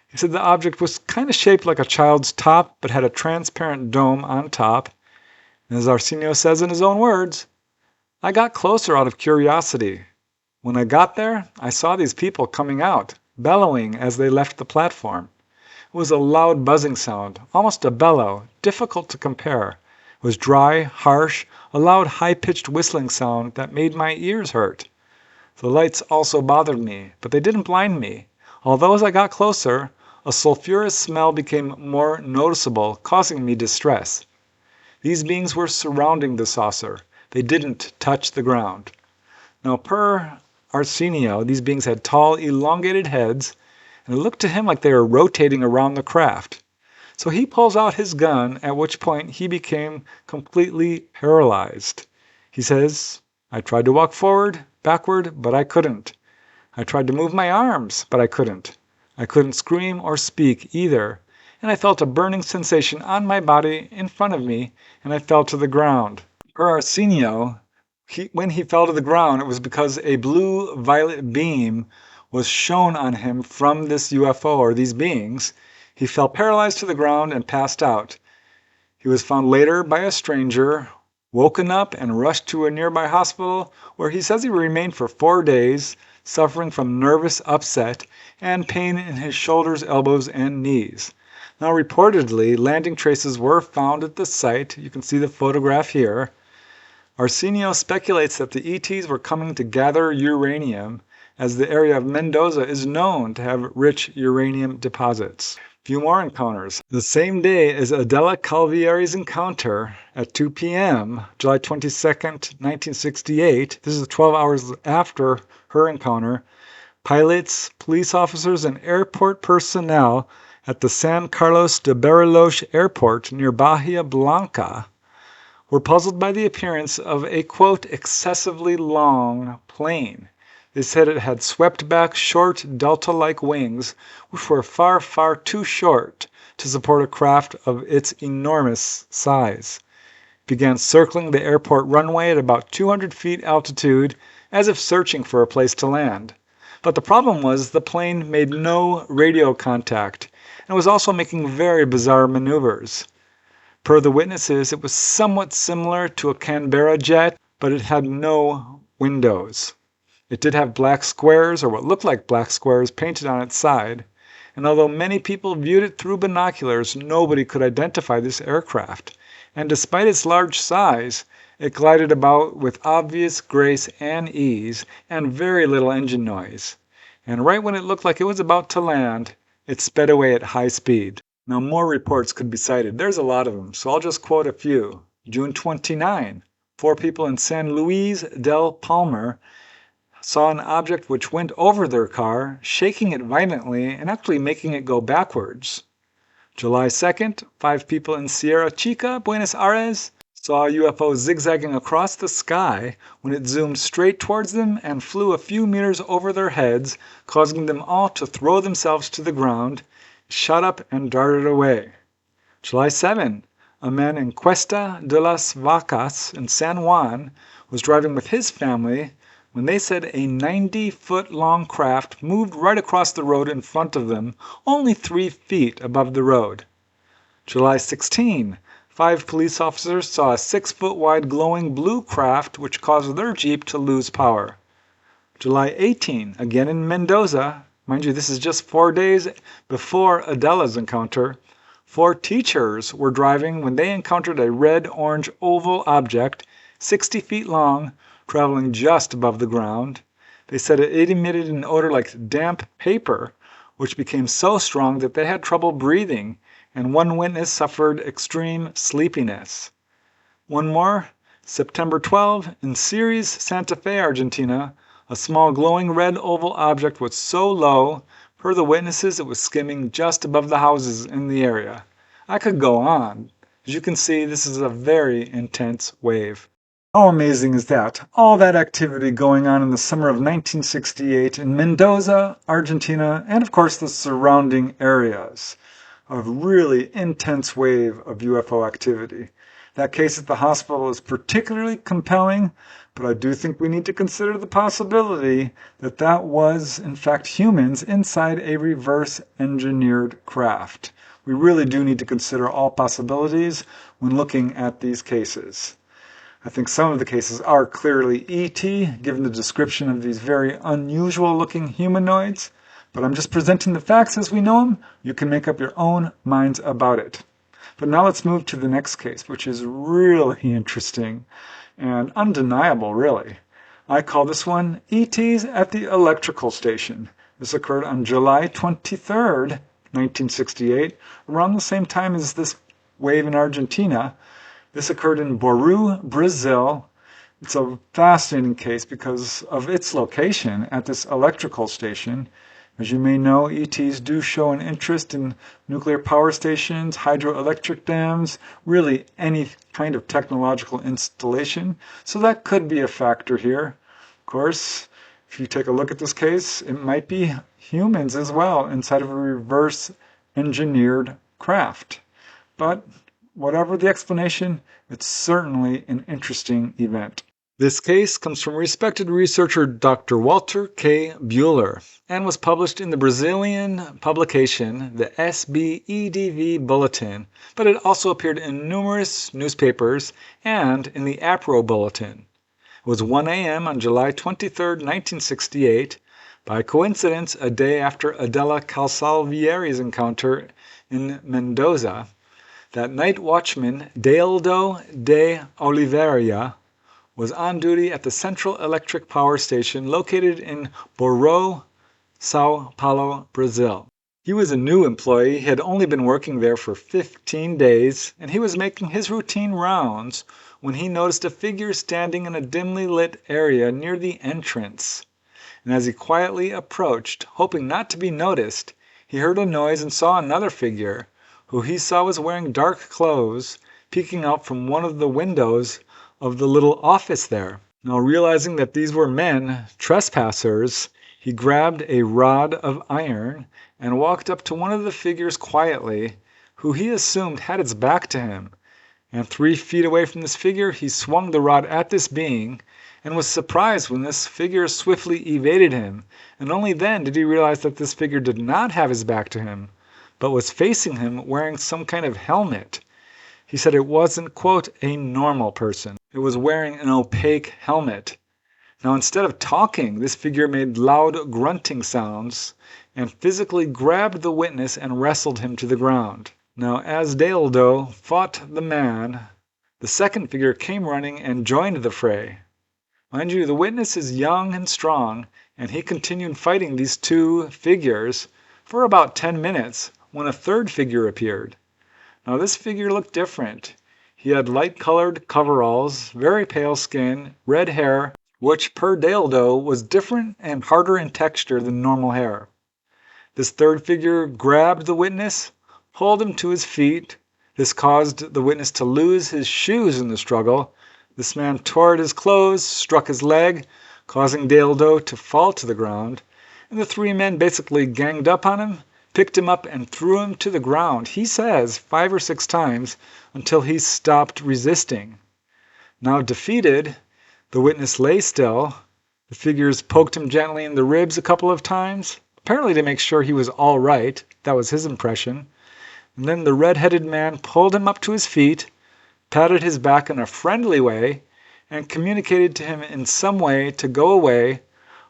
He said the object was kind of shaped like a child's top, but had a transparent dome on top. And as Arsenio says in his own words, I got closer out of curiosity. When I got there, I saw these people coming out, bellowing as they left the platform. It was a loud buzzing sound, almost a bellow, difficult to compare. It was dry, harsh, a loud high-pitched whistling sound that made my ears hurt. The lights also bothered me, but they didn't blind me, although as I got closer, a sulfurous smell became more noticeable, causing me distress. These beings were surrounding the saucer. They didn't touch the ground. Now, per Arsenio, these beings had tall, elongated heads, and it looked to him like they were rotating around the craft. So he pulls out his gun, at which point he became completely paralyzed. He says, I tried to walk forward, backward, but I couldn't. I tried to move my arms, but I couldn't. I couldn't scream or speak either, and I felt a burning sensation on my body in front of me, and I fell to the ground. Per Arsenio, when he fell to the ground, it was because a blue-violet beam was shown on him from this UFO or these beings. He fell paralyzed to the ground and passed out. He was found later by a stranger, woken up and rushed to a nearby hospital where he says he remained for 4 days, suffering from nervous upset and pain in his shoulders, elbows, and knees. Now reportedly, landing traces were found at the site. You can see the photograph here. Arsenio speculates that the ETs were coming to gather uranium, as the area of Mendoza is known to have rich uranium deposits. Few more encounters. The same day as Adela Calvieri's encounter at 2 p.m., July 22nd, 1968, this is 12 hours after her encounter, pilots, police officers, and airport personnel at the San Carlos de Bariloche Airport near Bahia Blanca were puzzled by the appearance of a, quote, excessively long plane. They said it had swept back short delta-like wings, which were far, far too short to support a craft of its enormous size. It began circling the airport runway at about 200 feet altitude, as if searching for a place to land. But the problem was the plane made no radio contact and was also making very bizarre maneuvers. Per the witnesses, it was somewhat similar to a Canberra jet, but it had no windows. It did have black squares, or what looked like black squares, painted on its side, and although many people viewed it through binoculars, nobody could identify this aircraft. And despite its large size, it glided about with obvious grace and ease, and very little engine noise. And right when it looked like it was about to land, it sped away at high speed. Now more reports could be cited. There's a lot of them, so I'll just quote a few. June 29, 4 people in San Luis del Palmar saw an object which went over their car, shaking it violently and actually making it go backwards. July 2nd, 5 people in Sierra Chica, Buenos Aires, saw a UFO zigzagging across the sky when it zoomed straight towards them and flew a few meters over their heads, causing them all to throw themselves to the ground, shot up and darted away. July 7, a man in Cuesta de las Vacas in San Juan was driving with his family when they said a 90-foot-long craft moved right across the road in front of them, only 3 feet above the road. July 16, 5 police officers saw a 6-foot-wide glowing blue craft which caused their Jeep to lose power. July 18, again in Mendoza, mind you, this is just 4 days before Adela's encounter, 4 teachers were driving when they encountered a red-orange oval object, 60 feet long, traveling just above the ground. They said it emitted an odor like damp paper, which became so strong that they had trouble breathing, and one witness suffered extreme sleepiness. One more, September 12, in Ceres, Santa Fe, Argentina, a small glowing red oval object was so low, per the witnesses, it was skimming just above the houses in the area. I could go on. As you can see, this is a very intense wave. How amazing is that? All that activity going on in the summer of 1968 in Mendoza, Argentina, and of course the surrounding areas. A really intense wave of UFO activity. That case at the hospital is particularly compelling, but I do think we need to consider the possibility that that was, in fact, humans inside a reverse-engineered craft. We really do need to consider all possibilities when looking at these cases. I think some of the cases are clearly ET, given the description of these very unusual-looking humanoids, but I'm just presenting the facts as we know them. You can make up your own minds about it. But now let's move to the next case, which is really interesting and undeniable, really. I call this one ETs at the electrical station. This occurred on July 23rd, 1968, around the same time as this wave in Argentina. This occurred in Bauru, Brazil. It's a fascinating case because of its location at this electrical station. As you may know, ETs do show an interest in nuclear power stations, hydroelectric dams, really any kind of technological installation. So that could be a factor here. Of course, if you take a look at this case, it might be humans as well inside of a reverse engineered craft. But whatever the explanation, it's certainly an interesting event. This case comes from respected researcher Dr. Walter K. Buehler and was published in the Brazilian publication, the SBEDV Bulletin, but it also appeared in numerous newspapers and in the APRO Bulletin. It was 1 a.m. on July 23, 1968, by coincidence a day after Adela Calsalvieri's encounter in Mendoza, that night watchman Deildo de Oliveira was on duty at the Central Electric Power Station located in Boró, São Paulo, Brazil. He was a new employee, he had only been working there for 15 days, and he was making his routine rounds when he noticed a figure standing in a dimly lit area near the entrance. And as he quietly approached, hoping not to be noticed, he heard a noise and saw another figure, who he saw was wearing dark clothes, peeking out from one of the windows of the little office there. Now realizing that these were men, trespassers, he grabbed a rod of iron and walked up to one of the figures quietly, who he assumed had its back to him. And 3 feet away from this figure, he swung the rod at this being and was surprised when this figure swiftly evaded him. And only then did he realize that this figure did not have his back to him, but was facing him wearing some kind of helmet. He said it wasn't, quote, a normal person. It was wearing an opaque helmet. Now instead of talking, this figure made loud grunting sounds and physically grabbed the witness and wrestled him to the ground. Now as Deildo fought the man, the second figure came running and joined the fray. Mind you, the witness is young and strong, and he continued fighting these 2 figures for about 10 minutes when a third figure appeared. Now this figure looked different. He had light-colored coveralls, very pale skin, red hair, which per Deildo was different and harder in texture than normal hair. This third figure grabbed the witness, pulled him to his feet. This caused the witness to lose his shoes in the struggle. This man tore at his clothes, struck his leg, causing Deildo to fall to the ground. And the 3 men basically ganged up on him, picked him up and threw him to the ground, he says 5 or 6 times, until he stopped resisting. Now defeated, the witness lay still. The figures poked him gently in the ribs a couple of times, apparently to make sure he was all right. That was his impression. And then the red-headed man pulled him up to his feet, patted his back in a friendly way, and communicated to him in some way to go away.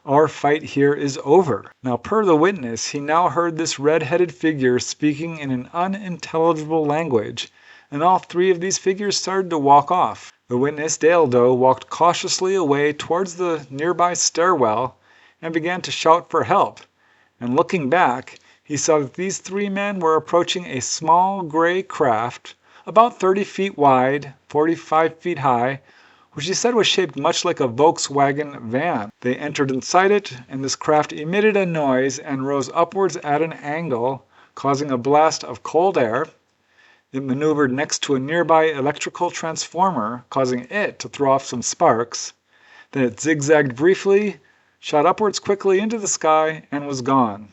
Our fight here is over. Now per the witness, he now heard this red-headed figure speaking in an unintelligible language, and all 3 of these figures started to walk off. The witness, Deildo, walked cautiously away towards the nearby stairwell and began to shout for help. And looking back, he saw that these 3 men were approaching a small gray craft, about 30 feet wide, 45 feet high, which he said was shaped much like a Volkswagen van. They entered inside it, and this craft emitted a noise and rose upwards at an angle, causing a blast of cold air. It maneuvered next to a nearby electrical transformer, causing it to throw off some sparks. Then it zigzagged briefly, shot upwards quickly into the sky, and was gone.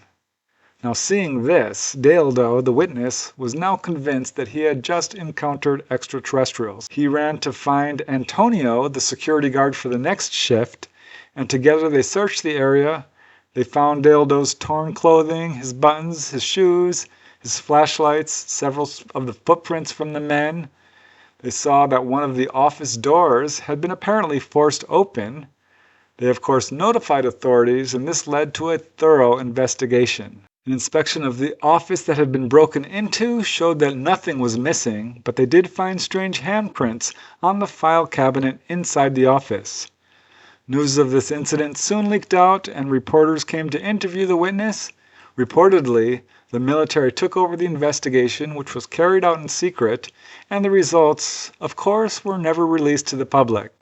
Now seeing this, Deildo, the witness, was now convinced that he had just encountered extraterrestrials. He ran to find Antonio, the security guard for the next shift, and together they searched the area. They found Deildo's torn clothing, his buttons, his shoes, his flashlights, several of the footprints from the men. They saw that one of the office doors had been apparently forced open. They of course notified authorities, and this led to a thorough investigation. An inspection of the office that had been broken into showed that nothing was missing, but they did find strange handprints on the file cabinet inside the office. News of this incident soon leaked out, and reporters came to interview the witness. Reportedly, the military took over the investigation, which was carried out in secret, and the results, of course, were never released to the public.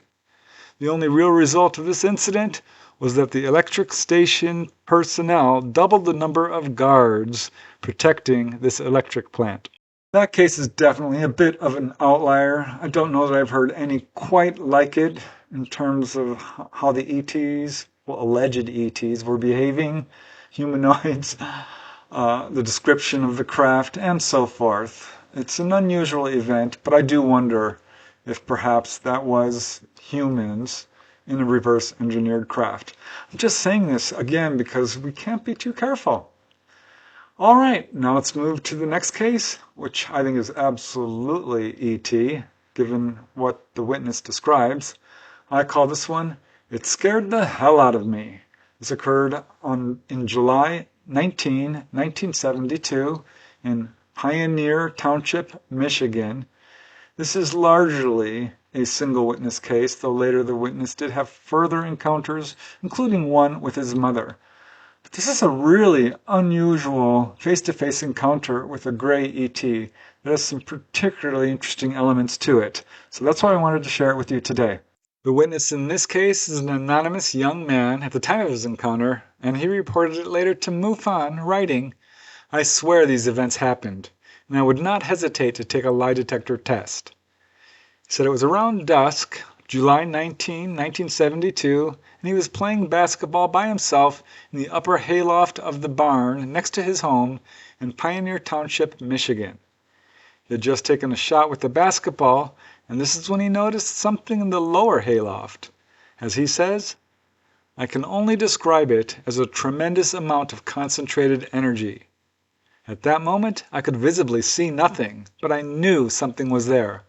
The only real result of this incident was that the electric station personnel doubled the number of guards protecting this electric plant. That case is definitely a bit of an outlier. I don't know that I've heard any quite like it in terms of how the ETs, well, alleged ETs, were behaving, humanoids, the description of the craft, and so forth. It's an unusual event, but I do wonder if perhaps that was humans in a reverse engineered craft. I'm just saying this again because we can't be too careful. All right, now let's move to the next case, which I think is absolutely ET, given what the witness describes. I call this one, "It Scared the Hell Out of Me." This occurred in July 1972, in Pioneer Township, Michigan. This is largely a single witness case, though later the witness did have further encounters, including one with his mother. But this is a really unusual face-to-face encounter with a gray ET that has some particularly interesting elements to it. So that's why I wanted to share it with you today. The witness in this case is an anonymous young man at the time of his encounter, and he reported it later to MUFON, writing, "I swear these events happened, and I would not hesitate to take a lie detector test." He said it was around dusk, July 1972, and he was playing basketball by himself in the upper hayloft of the barn next to his home in Pioneer Township, Michigan. He had just taken a shot with the basketball, and this is when he noticed something in the lower hayloft. As he says, "I can only describe it as a tremendous amount of concentrated energy. At that moment, I could visibly see nothing, but I knew something was there.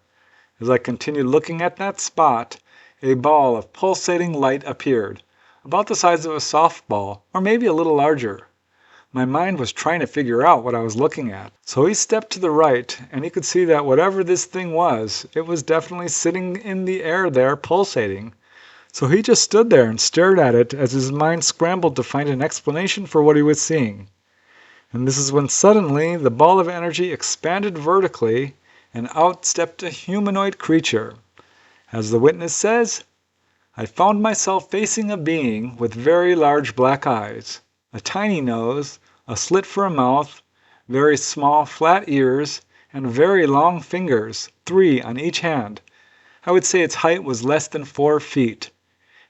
As I continued looking at that spot, a ball of pulsating light appeared, about the size of a softball, or maybe a little larger. My mind was trying to figure out what I was looking at. So he stepped to the right, and he could see that whatever this thing was, it was definitely sitting in the air there, pulsating. So he just stood there and stared at it as his mind scrambled to find an explanation for what he was seeing. And this is when suddenly the ball of energy expanded vertically, and out stepped a humanoid creature. As the witness says, I found myself facing a being with very large black eyes, a tiny nose, a slit for a mouth, very small flat ears, and very long fingers, 3 on each hand. I would say its height was less than 4 feet.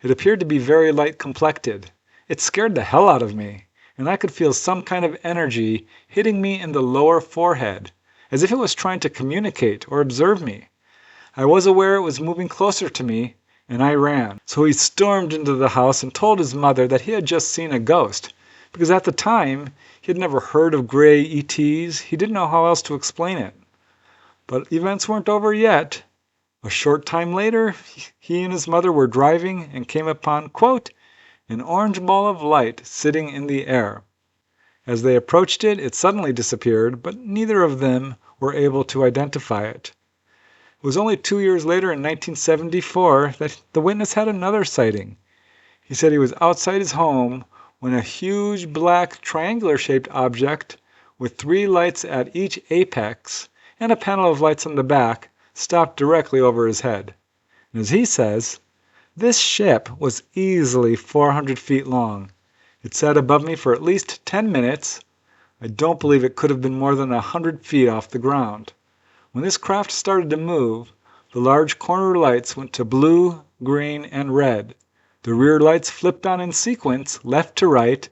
It appeared to be very light complected. It scared the hell out of me, and I could feel some kind of energy hitting me in the lower forehead, as if it was trying to communicate or observe me. I was aware it was moving closer to me, and I ran. So he stormed into the house and told his mother that he had just seen a ghost, because at the time he had never heard of gray ETs. He didn't know how else to explain it. But events weren't over yet. A short time later, he and his mother were driving and came upon, quote, an orange ball of light sitting in the air. As they approached it, it suddenly disappeared, but neither of them were able to identify it. It was only 2 years later, in 1974, that the witness had another sighting. He said he was outside his home when a huge black triangular-shaped object with 3 lights at each apex and a panel of lights on the back stopped directly over his head. And as he says, this ship was easily 400 feet long. It sat above me for at least 10 minutes. I don't believe it could have been more than 100 feet off the ground. When this craft started to move, the large corner lights went to blue, green, and red. The rear lights flipped on in sequence, left to right.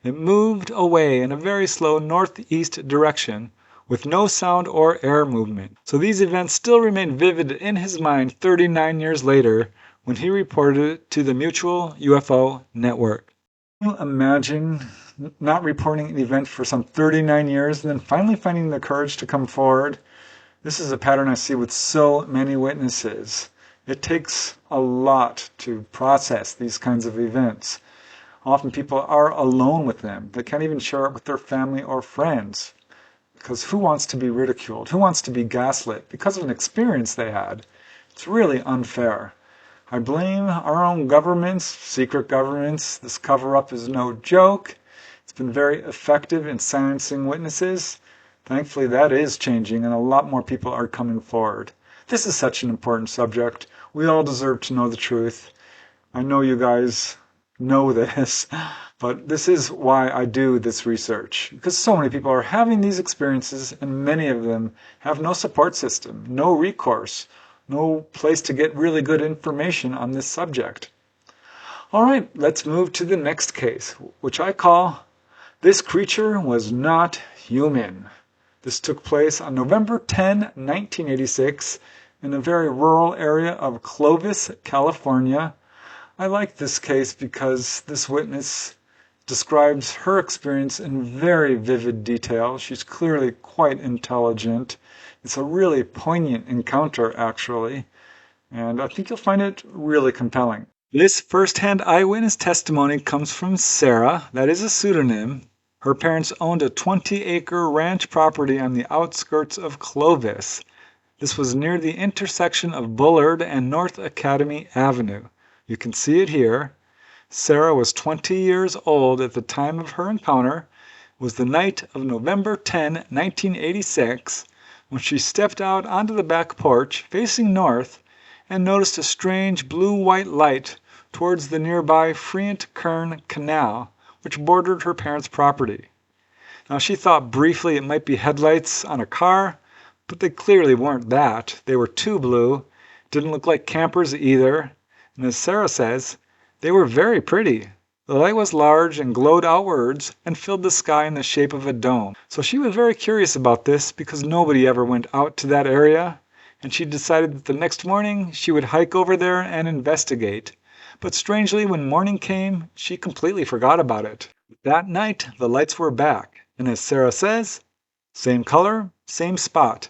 It moved away in a very slow northeast direction, with no sound or air movement. So these events still remain vivid in his mind 39 years later, when he reported it to the Mutual UFO Network. Can you imagine not reporting an event for some 39 years and then finally finding the courage to come forward? This is a pattern I see with so many witnesses. It takes a lot to process these kinds of events. Often people are alone with them. They can't even share it with their family or friends. Because who wants to be ridiculed? Who wants to be gaslit because of an experience they had? It's really unfair. I blame our own governments, secret governments. This cover-up is no joke. It's been very effective in silencing witnesses. Thankfully, that is changing, and a lot more people are coming forward. This is such an important subject. We all deserve to know the truth. I know you guys know this. But this is why I do this research, because so many people are having these experiences and many of them have no support system, no recourse, no place to get really good information on this subject. All right, let's move to the next case, which I call This Creature Was Not Human. This took place on November 10, 1986, in a very rural area of Clovis, California. I like this case because this witness describes her experience in very vivid detail. She's clearly quite intelligent. It's a really poignant encounter, actually, and I think you'll find it really compelling. This first-hand eyewitness testimony comes from Sarah. That is a pseudonym. Her parents owned a 20-acre ranch property on the outskirts of Clovis. This was near the intersection of Bullard and North Academy Avenue. You can see it here. Sarah was 20 years old at the time of her encounter. It was the night of November 10, 1986, when she stepped out onto the back porch facing north and noticed a strange blue-white light towards the nearby Friant Kern Canal, which bordered her parents' property. Now, she thought briefly it might be headlights on a car, but they clearly weren't that. They were too blue, didn't look like campers either, and as Sarah says, they were very pretty. The light was large and glowed outwards and filled the sky in the shape of a dome. So she was very curious about this because nobody ever went out to that area, and she decided that the next morning she would hike over there and investigate. But strangely, when morning came, she completely forgot about it. That night, the lights were back, and as Sarah says, same color, same spot.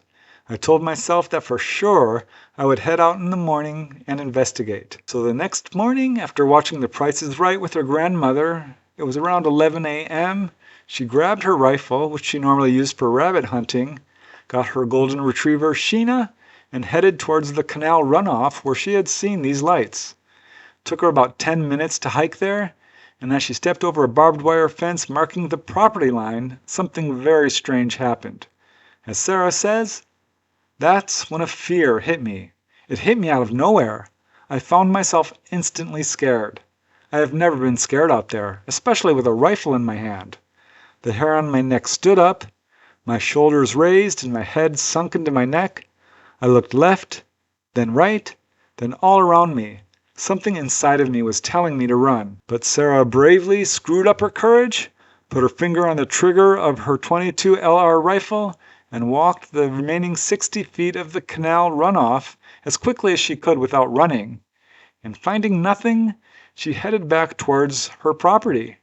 I told myself that for sure I would head out in the morning and investigate. So the next morning, after watching The Price is Right with her grandmother, it was around 11 a.m., she grabbed her rifle, which she normally used for rabbit hunting, got her golden retriever Sheena, and headed towards the canal runoff where she had seen these lights. It took her about 10 minutes to hike there, and as she stepped over a barbed wire fence marking the property line, something very strange happened. As Sarah says, that's when a fear hit me. It hit me out of nowhere. I found myself instantly scared. I have never been scared out there, especially with a rifle in my hand. The hair on my neck stood up, my shoulders raised and my head sunk into my neck. I looked left, then right, then all around me. Something inside of me was telling me to run. But Sarah bravely screwed up her courage, put her finger on the trigger of her .22 LR rifle, and walked the remaining 60 feet of the canal runoff as quickly as she could without running. And finding nothing, she headed back towards her property.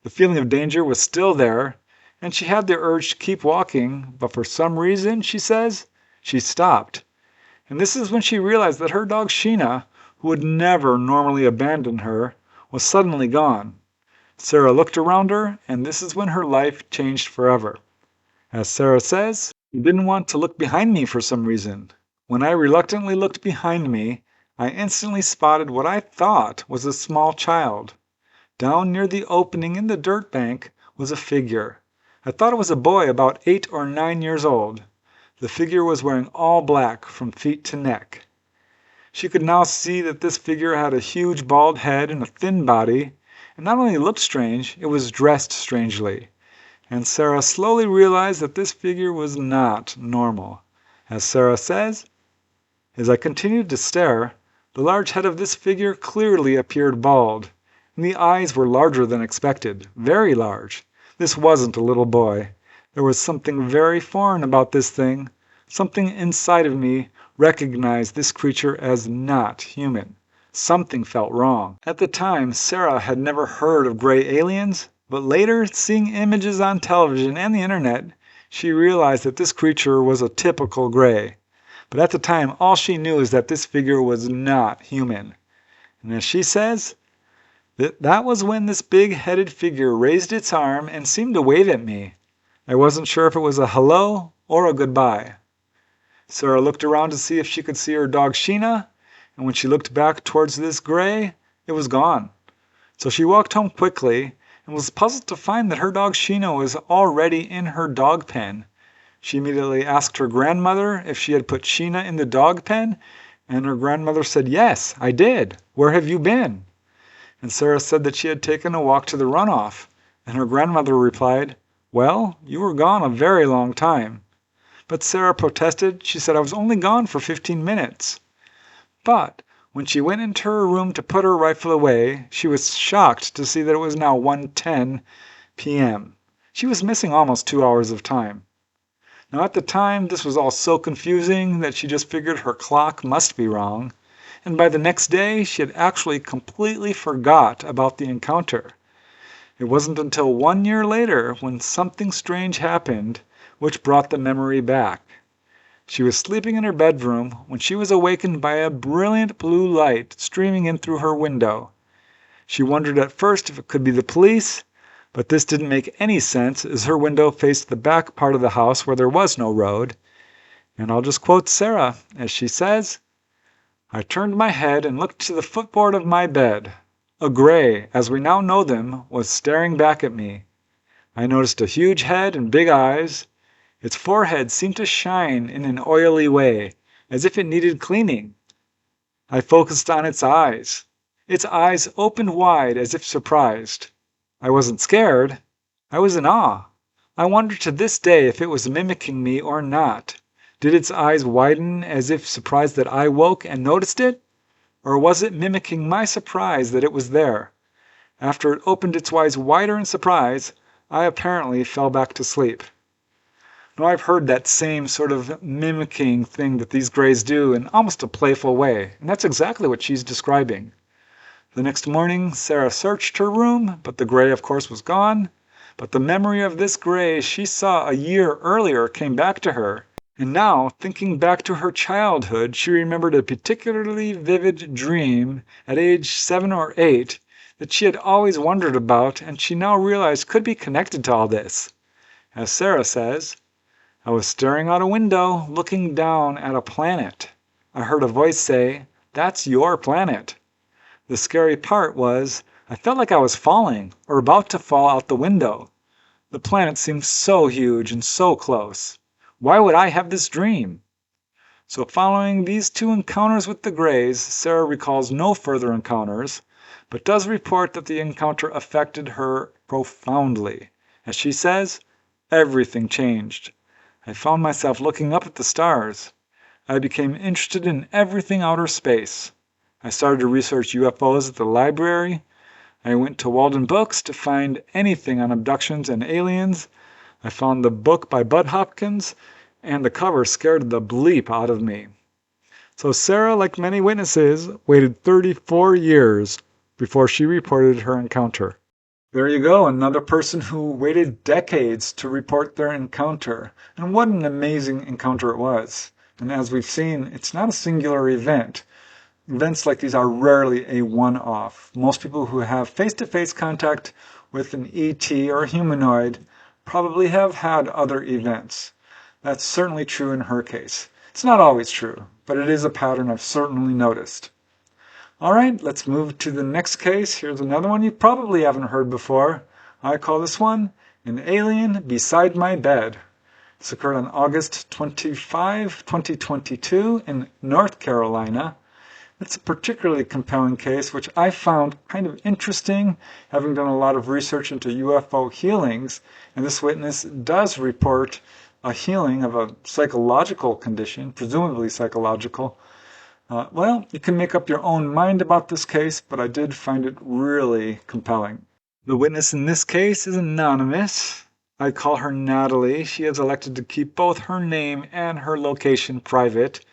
The feeling of danger was still there, and she had the urge to keep walking, but for some reason, she says, she stopped. And this is when she realized that her dog Sheena, who would never normally abandon her, was suddenly gone. Sarah looked around her, and this is when her life changed forever. As Sarah says, I didn't want to look behind me for some reason. When I reluctantly looked behind me, I instantly spotted what I thought was a small child. Down near the opening in the dirt bank was a figure. I thought it was a boy about 8 or 9 years old. The figure was wearing all black from feet to neck. She could now see that this figure had a huge bald head and a thin body, and not only looked strange, it was dressed strangely. And Sarah slowly realized that this figure was not normal. As Sarah says, as I continued to stare, the large head of this figure clearly appeared bald, and the eyes were larger than expected, very large. This wasn't a little boy. There was something very foreign about this thing. Something inside of me recognized this creature as not human. Something felt wrong. At the time, Sarah had never heard of gray aliens, but later, seeing images on television and the internet, she realized that this creature was a typical gray. But at the time, all she knew is that this figure was not human. And as she says, that was when this big-headed figure raised its arm and seemed to wave at me. I wasn't sure if it was a hello or a goodbye. Sarah looked around to see if she could see her dog Sheena, and when she looked back towards this gray, it was gone. So she walked home quickly and was puzzled to find that her dog Sheena was already in her dog pen. She immediately asked her grandmother if she had put Sheena in the dog pen, and her grandmother said, "Yes, I did. Where have you been?" And Sarah said that she had taken a walk to the runoff, and her grandmother replied, "Well, you were gone a very long time." But Sarah protested. She said, "I was only gone for 15 minutes. But when she went into her room to put her rifle away, she was shocked to see that it was now 1:10 p.m. She was missing almost 2 hours of time. Now at the time, this was all so confusing that she just figured her clock must be wrong, and by the next day, she had actually completely forgot about the encounter. It wasn't until 1 year later when something strange happened which brought the memory back. She was sleeping in her bedroom when she was awakened by a brilliant blue light streaming in through her window. She wondered at first if it could be the police, but this didn't make any sense as her window faced the back part of the house where there was no road. And I'll just quote Sarah as she says, "I turned my head and looked to the footboard of my bed. A gray, as we now know them, was staring back at me. I noticed a huge head and big eyes. Its forehead seemed to shine in an oily way, as if it needed cleaning. I focused on its eyes. Its eyes opened wide as if surprised. I wasn't scared. I was in awe. I wonder to this day if it was mimicking me or not. Did its eyes widen as if surprised that I woke and noticed it? Or was it mimicking my surprise that it was there? After it opened its eyes wider in surprise, I apparently fell back to sleep." Now I've heard that same sort of mimicking thing that these grays do in almost a playful way, and that's exactly what she's describing. The next morning, Sarah searched her room, but the gray, of course, was gone. But the memory of this gray she saw a year earlier came back to her. And now, thinking back to her childhood, she remembered a particularly vivid dream at age 7 or 8 that she had always wondered about and she now realized could be connected to all this. As Sarah says, "I was staring out a window, looking down at a planet. I heard a voice say, 'That's your planet.' The scary part was, I felt like I was falling or about to fall out the window. The planet seemed so huge and so close. Why would I have this dream?" So following these two encounters with the Greys, Sarah recalls no further encounters, but does report that the encounter affected her profoundly. As she says, "Everything changed. I found myself looking up at the stars. I became interested in everything outer space. I started to research UFOs at the library. I went to Walden Books to find anything on abductions and aliens. I found the book by Bud Hopkins, and the cover scared the bleep out of me." So Sarah, like many witnesses, waited 34 years before she reported her encounter. There you go, another person who waited decades to report their encounter. And what an amazing encounter it was. And as we've seen, it's not a singular event. Events like these are rarely a one-off. Most people who have face-to-face contact with an ET or a humanoid probably have had other events. That's certainly true in her case. It's not always true, but it is a pattern I've certainly noticed. All right, let's move to the next case. Here's another one you probably haven't heard before. I call this one An Alien Beside My Bed. This occurred on August 25, 2022 in North Carolina. It's a particularly compelling case, which I found kind of interesting, having done a lot of research into UFO healings, and this witness does report a healing of a psychological condition, presumably psychological. Well, you can make up your own mind about this case, but I did find it really compelling. The witness in this case is anonymous. I call her Natalie. She has elected to keep both her name and her location private.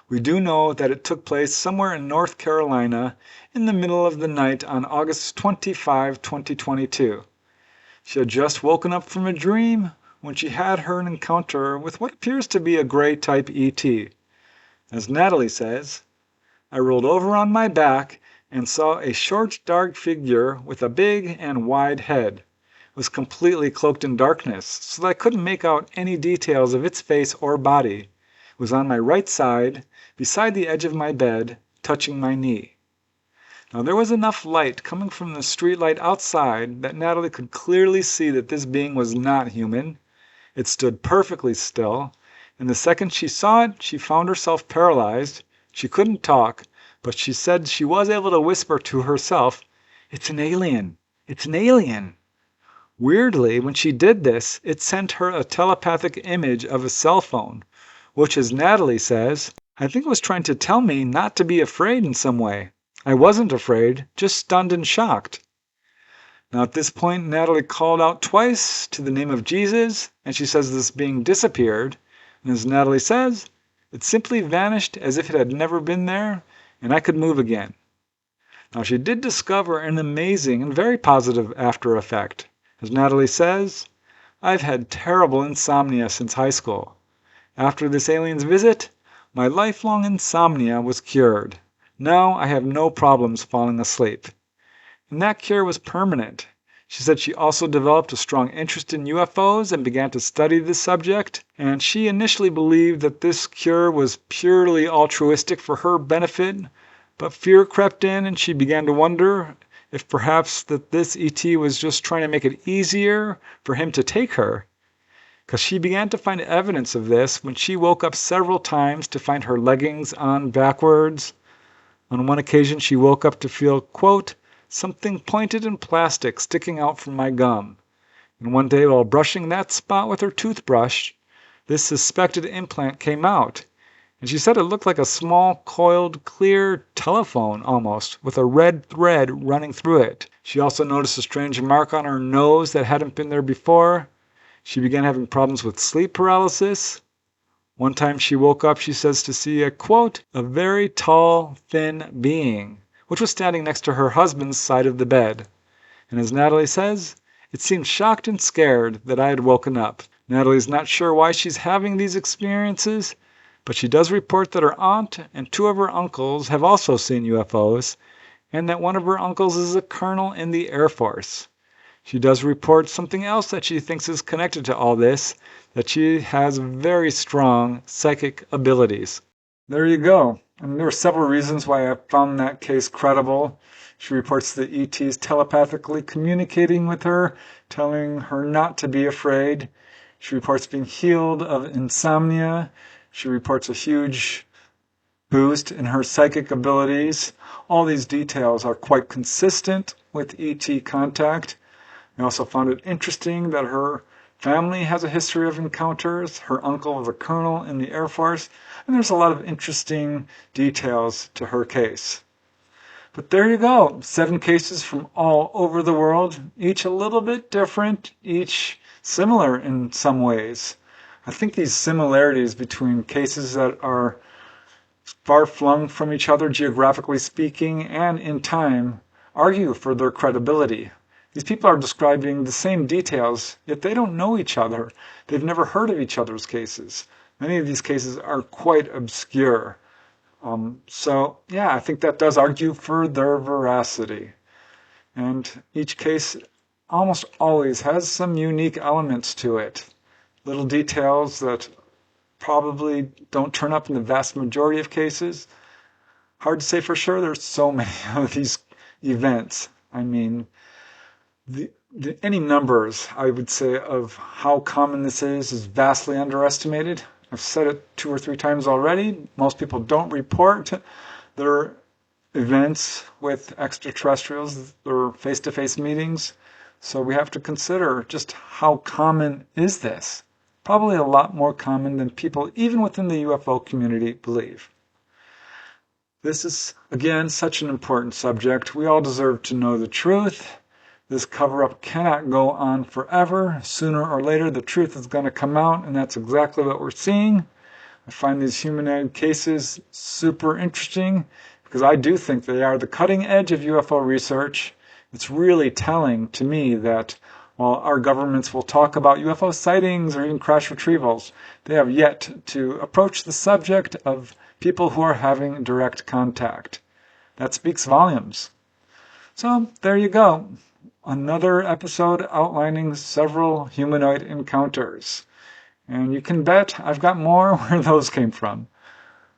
We do know that it took place somewhere in North Carolina in the middle of the night on August 25, 2022. She had just woken up from a dream when she had her encounter with what appears to be a gray-type ET. As Natalie says, "I rolled over on my back and saw a short, dark figure with a big and wide head. It was completely cloaked in darkness, so that I couldn't make out any details of its face or body. It was on my right side, beside the edge of my bed, touching my knee." Now there was enough light coming from the street light outside that Natalie could clearly see that this being was not human. It stood perfectly still, and the second she saw it, she found herself paralyzed. She couldn't talk, but she said she was able to whisper to herself, It's an alien. It's an alien. Weirdly, when she did this, it sent her a telepathic image of a cell phone, which, as Natalie says, I think it was trying to tell me not to be afraid in some way. I wasn't afraid, just stunned and shocked. Now at this point, Natalie called out twice to the name of Jesus, and she says this being disappeared. And as Natalie says, it simply vanished as if it had never been there, and I could move again. Now she did discover an amazing and very positive after effect. As Natalie says, I've had terrible insomnia since high school. After this alien's visit, my lifelong insomnia was cured. Now I have no problems falling asleep. And that cure was permanent. She said she also developed a strong interest in UFOs and began to study this subject, and she initially believed that this cure was purely altruistic for her benefit, but fear crept in and she began to wonder if perhaps that this ET was just trying to make it easier for him to take her. Because she began to find evidence of this when she woke up several times to find her leggings on backwards. On one occasion she woke up to feel, quote, something pointed and plastic sticking out from my gum. And one day while brushing that spot with her toothbrush, this suspected implant came out. And she said it looked like a small, coiled, clear telephone almost, with a red thread running through it. She also noticed a strange mark on her nose that hadn't been there before. She began having problems with sleep paralysis. One time she woke up, she says, to see a, quote, a very tall, thin being, which was standing next to her husband's side of the bed. And as Natalie says, it seemed shocked and scared that I had woken up. Natalie's not sure why she's having these experiences, but she does report that her aunt and two of her uncles have also seen UFOs, and that one of her uncles is a colonel in the Air Force. She does report something else that she thinks is connected to all this, that she has very strong psychic abilities. There you go. And there were several reasons why I found that case credible. She reports the ETs telepathically communicating with her, telling her not to be afraid. She reports being healed of insomnia. She reports a huge boost in her psychic abilities. All these details are quite consistent with ET contact. I also found it interesting that her family has a history of encounters. Her uncle was a colonel in the Air Force, and there's a lot of interesting details to her case. But there you go, 7 cases from all over the world, each a little bit different, each similar in some ways. I think these similarities between cases that are far-flung from each other geographically speaking and in time argue for their credibility. These people are describing the same details, yet they don't know each other. They've never heard of each other's cases. Many of these cases are quite obscure. So, yeah, I think that does argue for their veracity. And each case almost always has some unique elements to it. Little details that probably don't turn up in the vast majority of cases. Hard to say for sure. There's so many of these events. I mean, any numbers, I would say, of how common this is vastly underestimated. I've said it 2 or 3 times already. Most people don't report their events with extraterrestrials, their face-to-face meetings. So we have to consider just how common is this. Probably a lot more common than people, even within the UFO community, believe. This is, again, such an important subject. We all deserve to know the truth. This cover-up cannot go on forever. Sooner or later, the truth is going to come out, and that's exactly what we're seeing. I find these humanoid cases super interesting because I do think they are the cutting edge of UFO research. It's really telling to me that while our governments will talk about UFO sightings or even crash retrievals, they have yet to approach the subject of people who are having direct contact. That speaks volumes. So there you go. Another episode outlining several humanoid encounters. And you can bet I've got more where those came from.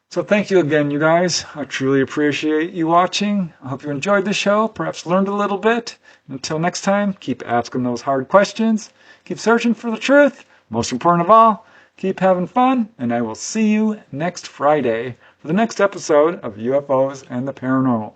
So thank you again, you guys. I truly appreciate you watching. I hope you enjoyed the show, perhaps learned a little bit. Until next time, keep asking those hard questions. Keep searching for the truth. Most important of all, keep having fun. And I will see you next Friday for the next episode of UFOs and the Paranormal.